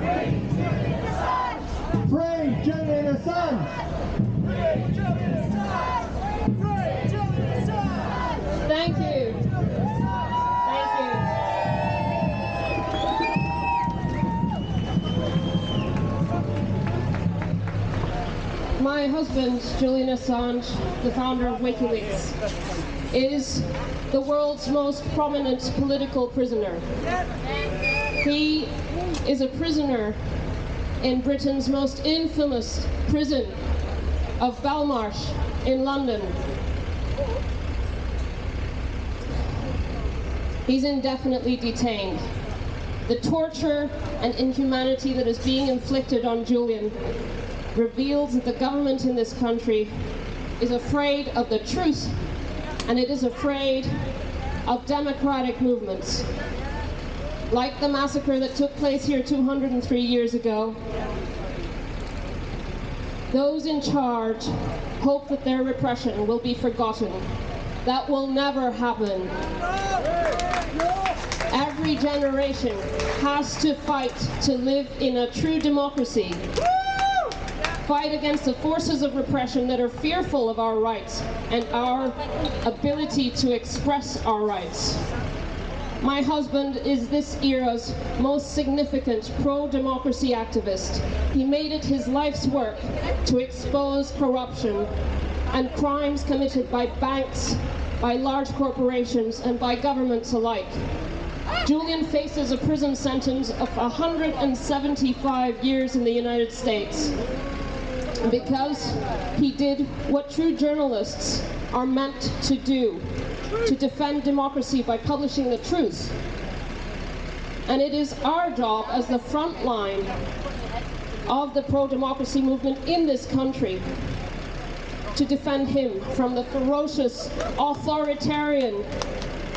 Free Julian Assange! Free Julian Assange! Thank you. Thank you. My husband, Julian Assange, the founder of WikiLeaks, is the world's most prominent political prisoner. He is a prisoner in Britain's most infamous prison of Belmarsh in London. He's indefinitely detained. The torture and inhumanity that is being inflicted on Julian reveals that the government in this country is afraid of the truth, and it is afraid of democratic movements. Like the massacre that took place here 203 years ago, those in charge hope that their repression will be forgotten. That will never happen. Every generation has to fight to live in a true democracy. Fight against the forces of repression that are fearful of our rights and our ability to express our rights. My husband is this era's most significant pro-democracy activist. He made it his life's work to expose corruption and crimes committed by banks, by large corporations, and by governments alike. Julian faces a prison sentence of 175 years in the United States. because he did what true journalists are meant to do, to defend democracy by publishing the truth. And it is our job as the front line of the pro-democracy movement in this country to defend him from the ferocious authoritarian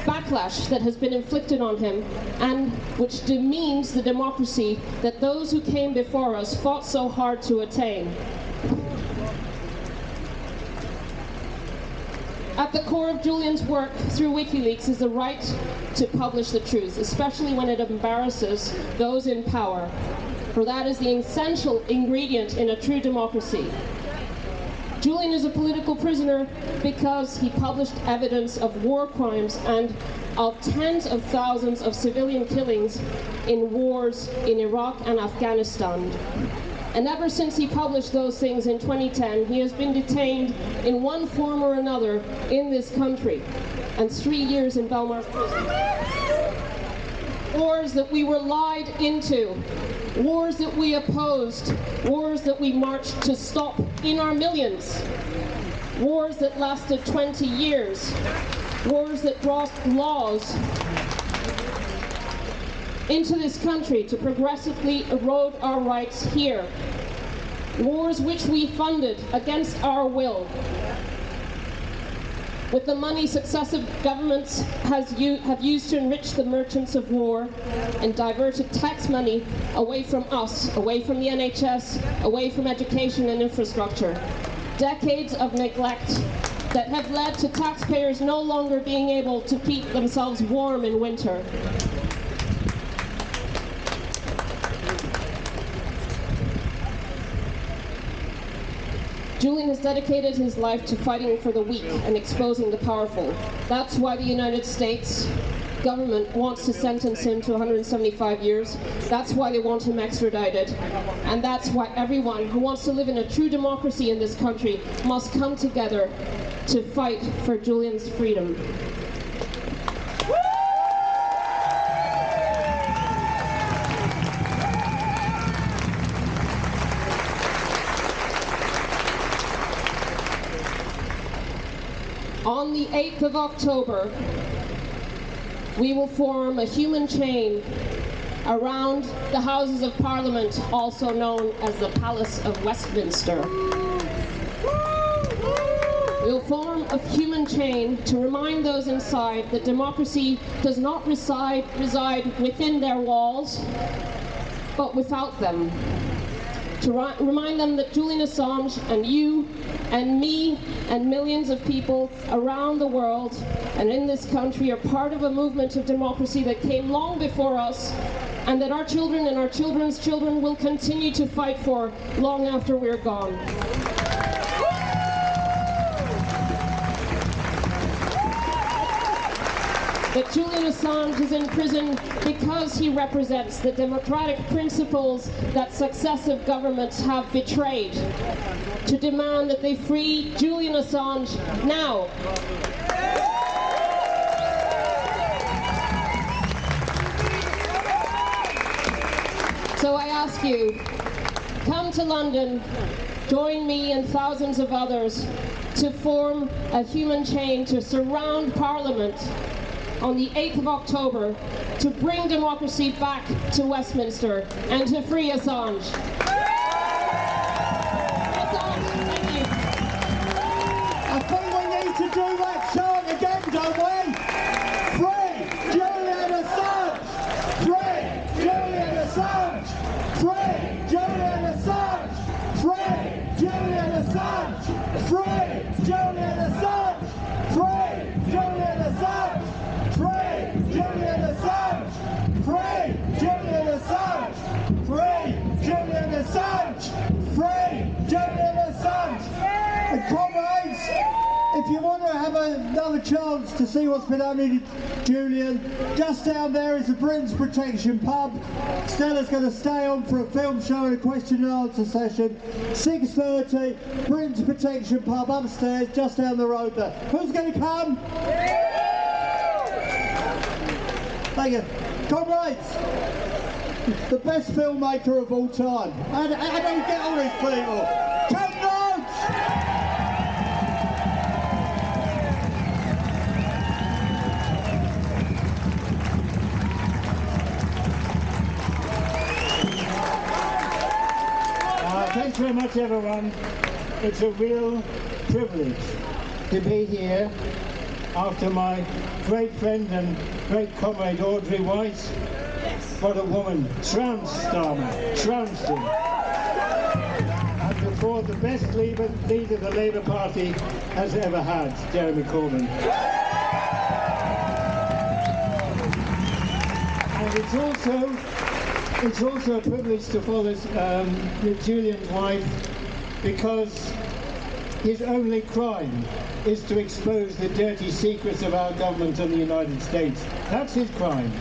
backlash that has been inflicted on him, and which demeans the democracy that those who came before us fought so hard to attain. At the core of Julian's work through WikiLeaks is the right to publish the truth, especially when it embarrasses those in power, for that is the essential ingredient in a true democracy. Julian is a political prisoner because he published evidence of war crimes and of tens of thousands of civilian killings in wars in Iraq and Afghanistan. And ever since he published those things in 2010, he has been detained in one form or another in this country, and 3 years in Belmarsh prison. Wars that we were lied into, wars that we opposed, wars that we marched to stop in our millions, wars that lasted 20 years, wars that brought laws into this country to progressively erode our rights here, wars which we funded against our will, with the money successive governments have used to enrich the merchants of war and diverted tax money away from us, away from the NHS, away from education and infrastructure. Decades of neglect that have led to taxpayers no longer being able to keep themselves warm in winter. Julian has dedicated his life to fighting for the weak and exposing the powerful. That's why the United States government wants to sentence him to 175 years. That's why they want him extradited. And that's why everyone who wants to live in a true democracy in this country must come together to fight for Julian's freedom. On the 8th of October, we will form a human chain around the Houses of Parliament, also known as the Palace of Westminster. We will form a human chain to remind those inside that democracy does not reside within their walls, but without them. To remind them that Julian Assange and you and me and millions of people around the world and in this country are part of a movement of democracy that came long before us, and that our children and our children's children will continue to fight for long after we're gone. That Julian Assange is in prison because he represents the democratic principles that successive governments have betrayed. To demand that they free Julian Assange now. So I ask you, come to London, join me and thousands of others to form a human chain to surround Parliament on the 8th of October to bring democracy back to Westminster and to free Assange. Thank you. I think we need to do that chant again, don't we? Free Julian Assange! Free Julian Assange! Free Julian Assange! Free Julian Assange! Free Julian Assange! Free Julian Assange! Free Julian Assange! Free Julian Assange! Free Julian Assange! Free Julian Assange! And comrades, if you want to have another chance to see what's been happening to Julian, just down there is the Britain's Protection pub. Stella's going to stay on for a film show and a question and answer session. 6:30, Britain's Protection pub upstairs, just down the road there. Who's going to come? Thank you. Comrades, the best filmmaker of all time. How do you get all these people? Come very much, everyone. It's a real privilege to be here after my great friend and great comrade Audrey White. What a woman, trounced him. And before the best leader the Labour Party has ever had, Jeremy Corbyn. And it's also a privilege to follow Julian's wife, because his only crime is to expose the dirty secrets of our government and the United States. That's his crime.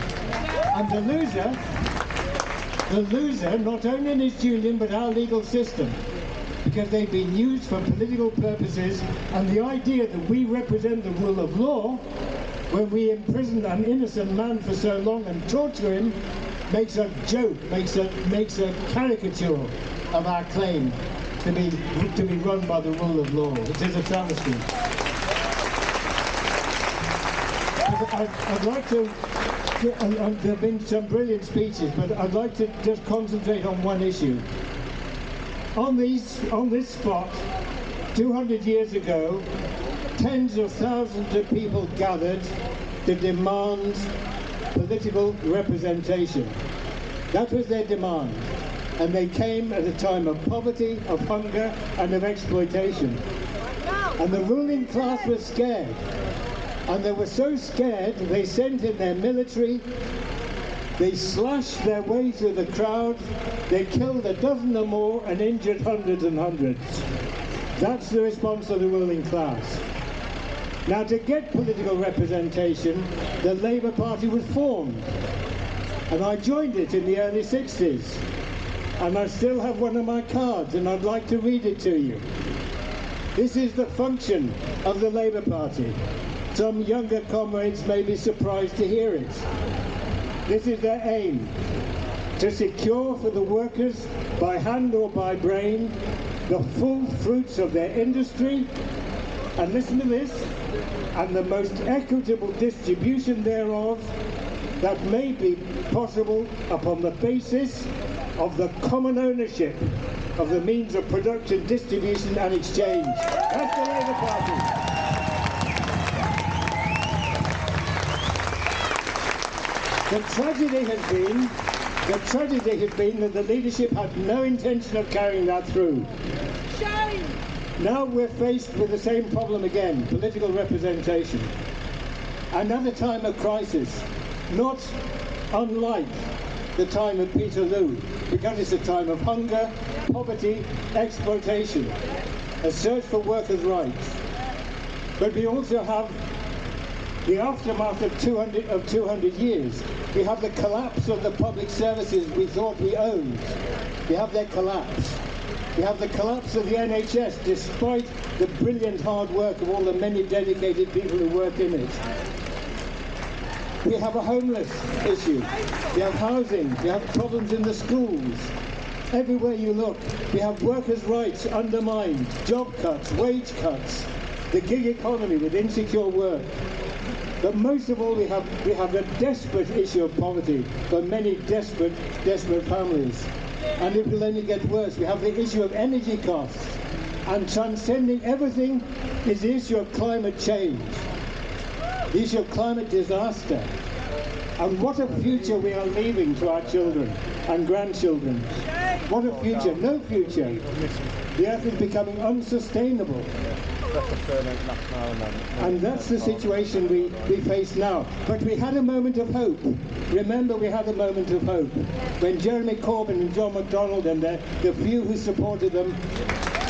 And the loser not only is Julian but our legal system, because they've been used for political purposes, and the idea that we represent the rule of law when we imprison an innocent man for so long and torture him makes a joke, makes a caricature of our claim to be run by the rule of law. It is a travesty. I'd like to, there have been some brilliant speeches, but I'd like to just concentrate on one issue. On this spot, 200 years ago, tens of thousands of people gathered to demand political representation. That was their demand. And they came at a time of poverty, of hunger, and of exploitation. And the ruling class was scared. And they were so scared, they sent in their military, they slashed their way through the crowd, they killed a dozen or more and injured hundreds and hundreds. That's the response of the ruling class. Now, to get political representation, the Labour Party was formed. And I joined it in the early 60s. And I still have one of my cards, and I'd like to read it to you. This is the function of the Labour Party. Some younger comrades may be surprised to hear it. This is their aim: to secure for the workers, by hand or by brain, the full fruits of their industry, and listen to this, and the most equitable distribution thereof that may be possible upon the basis of the common ownership of the means of production, distribution and exchange. That's the Labour Party. The tragedy has been that the leadership had no intention of carrying that through. Shame! Now we're faced with the same problem again, political representation. Another time of crisis, not unlike the time of Peterloo, because it's a time of hunger, poverty, exploitation, a search for workers' rights. But we also have the aftermath of 200 years. We have the collapse of the public services we thought we owned. We have their collapse. We have the collapse of the NHS, despite the brilliant hard work of all the many dedicated people who work in it. We have a homeless issue. We have housing. We have problems in the schools. Everywhere you look, we have workers' rights undermined, job cuts, wage cuts, the gig economy with insecure work. But most of all, we have a desperate issue of poverty for many desperate families. And it will only get worse. We have the issue of energy costs. And transcending everything is the issue of climate change, the issue of climate disaster. And what a future we are leaving to our children and grandchildren. What a future, no future. The earth is becoming unsustainable. And that's the situation we face now. But we had a moment of hope. Remember, we had a moment of hope when Jeremy Corbyn and John McDonnell and the few who supported them.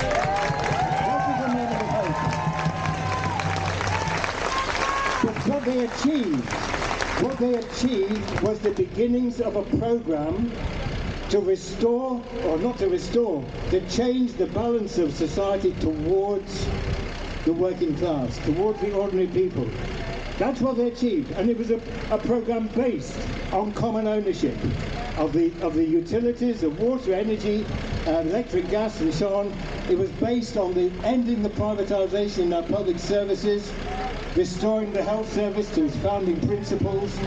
That was a moment of hope. But what they achieved was the beginnings of a program to restore, or not to restore, to change the balance of society towards the working class, towards the ordinary people. That's what they achieved, and it was a program based on common ownership of the utilities, of water, energy, electric, gas, and so on. It was based on ending the privatisation in our public services, restoring the health service to its founding principles.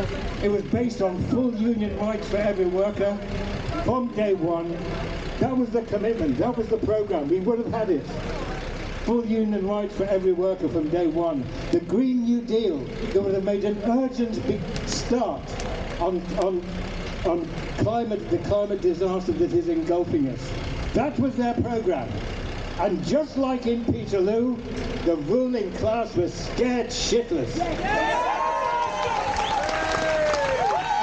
It was based on full union rights for every worker from day one. That was the commitment, that was the programme, we would have had it. Full union rights for every worker from day one. The Green New Deal, that would have made an urgent big start on the climate disaster that is engulfing us. That was their programme. And just like in Peterloo, the ruling class was scared shitless.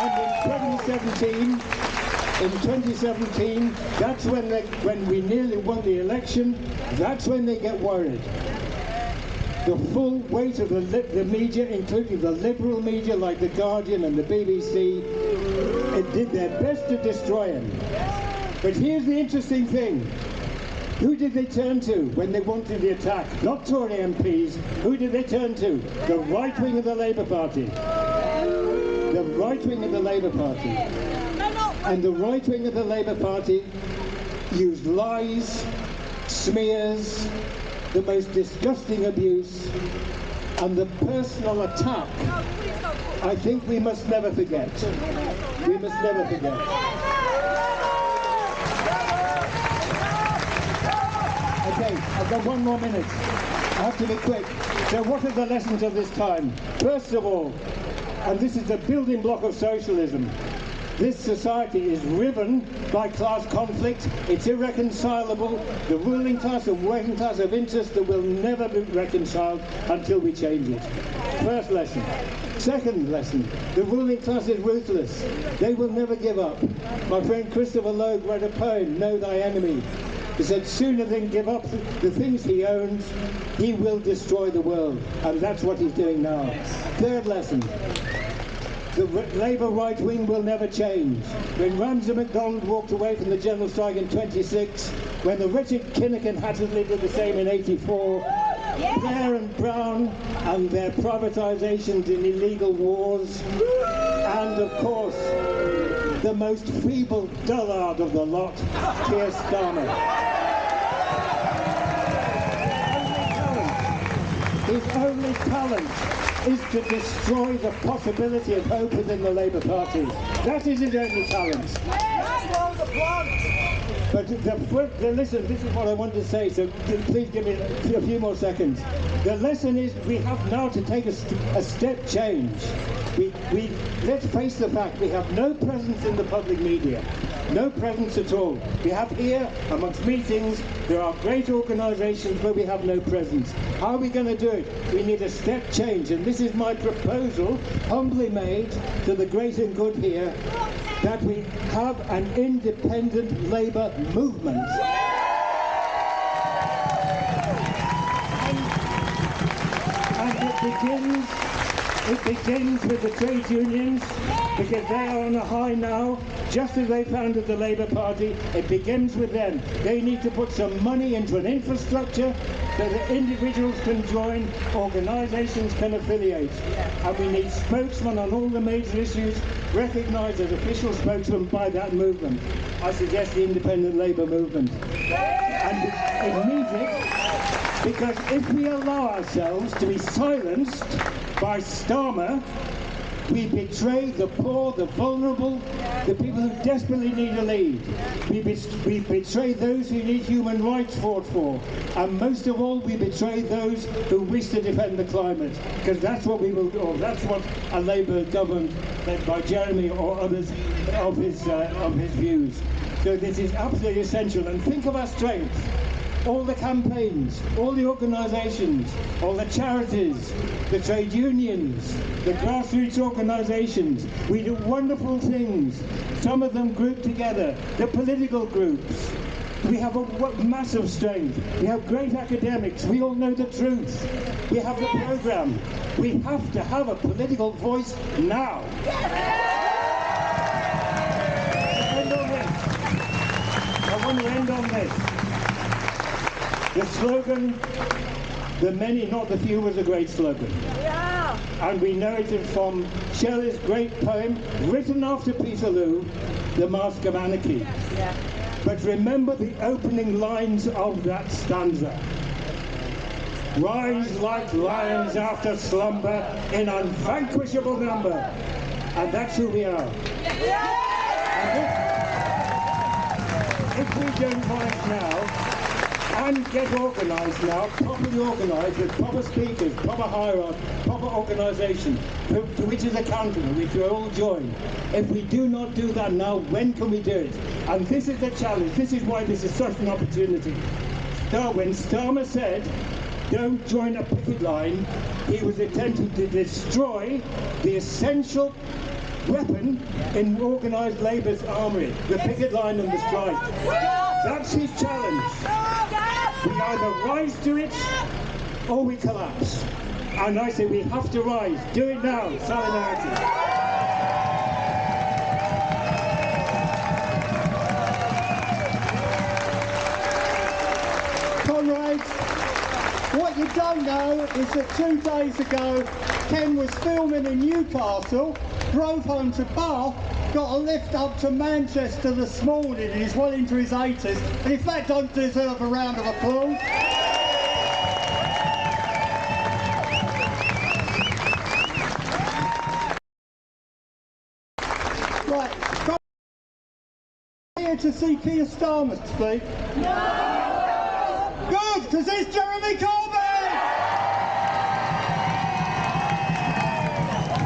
And in 2017, that's when we nearly won the election, that's when they get worried. The full weight of the media, including the liberal media like The Guardian and the BBC, it did their best to destroy him. But here's the interesting thing. Who did they turn to when they wanted the attack? Not Tory MPs. Who did they turn to? The right wing of the Labour Party. The right wing of the Labour Party. And the right wing of the Labour Party used lies, smears, the most disgusting abuse, and the personal attack. I think we must never forget. We must never forget. Okay, I've got 1 more minute. I have to be quick. So what are the lessons of this time? First of all, and this is the building block of socialism, this society is riven by class conflict. It's irreconcilable. The ruling class and working class have interests that will never be reconciled until we change it. First lesson. Second lesson, the ruling class is ruthless. They will never give up. My friend Christopher Logue read a poem, Know Thy Enemy. He said sooner than give up the things he owns, he will destroy the world. And that's what he's doing now. Third lesson. The Labour right wing will never change. When Ramsay MacDonald walked away from the general strike in 26, when the wretched Kinnock Hattersley did the same in 84, Blair and Brown and their privatisations in illegal wars, and of course, the most feeble dullard of the lot, Keir Starmer. His only talent is to destroy the possibility of hope within the Labour Party. That is his only talent. But listen, this is what I wanted to say, so please give me a few more seconds. The lesson is we have now to take a step change. Let's face the fact, we have no presence in the public media. No presence at all. We have here, amongst meetings, there are great organisations, but we have no presence. How are we going to do it? We need a step change, and this is my proposal, humbly made to the great and good here, that we have an independent Labour movement. And it begins with the trade unions, because they are on a high now, just as they founded the Labour Party. It begins with them. They need to put some money into an infrastructure so that individuals can join, organisations can affiliate. And we need spokesmen on all the major issues, recognised as official spokesmen by that movement. I suggest the independent Labour movement. And it needs it because if we allow ourselves to be silenced by Starmer, we betray the poor, the vulnerable, the people who desperately need a lead. We betray those who need human rights fought for. And most of all, we betray those who wish to defend the climate. Because that's what we will do. Or that's what a Labour government led by Jeremy or others of his views. So this is absolutely essential. And think of our strength. All the campaigns, all the organisations, all the charities, the trade unions, the grassroots organisations. We do wonderful things. Some of them group together. The political groups. We have a massive strength. We have great academics. We all know the truth. We have the programme. We have to have a political voice now. I want to end on this. The slogan, the many, not the few, was a great slogan. Yeah. And we know it is from Shelley's great poem, written after Peterloo, The Mask of Anarchy. Yeah. But remember the opening lines of that stanza. Rise like lions after slumber in unvanquishable number. And that's who we are. Yeah. And if if we don't rise now and get organised now, properly organised with proper speakers, proper hierarchy, proper organisation, to which is accountable, which we all join. If we do not do that now, when can we do it? And this is the challenge. This is why this is such an opportunity. When Starmer said, don't join a picket line, he was attempting to destroy the essential weapon in organised Labour's army, the picket line and the strike. That's his challenge. We either rise to it or we collapse. And I say we have to rise. Do it now. Solidarity. Comrades, what you don't know is that 2 days ago Ken was filming in Newcastle, drove home to Bath, got a lift up to Manchester this morning, and he's well into his 80s, and in fact don't deserve a round of applause. Right, here to see Keir Starmer speak. No! Good, because it's Jeremy Corbyn!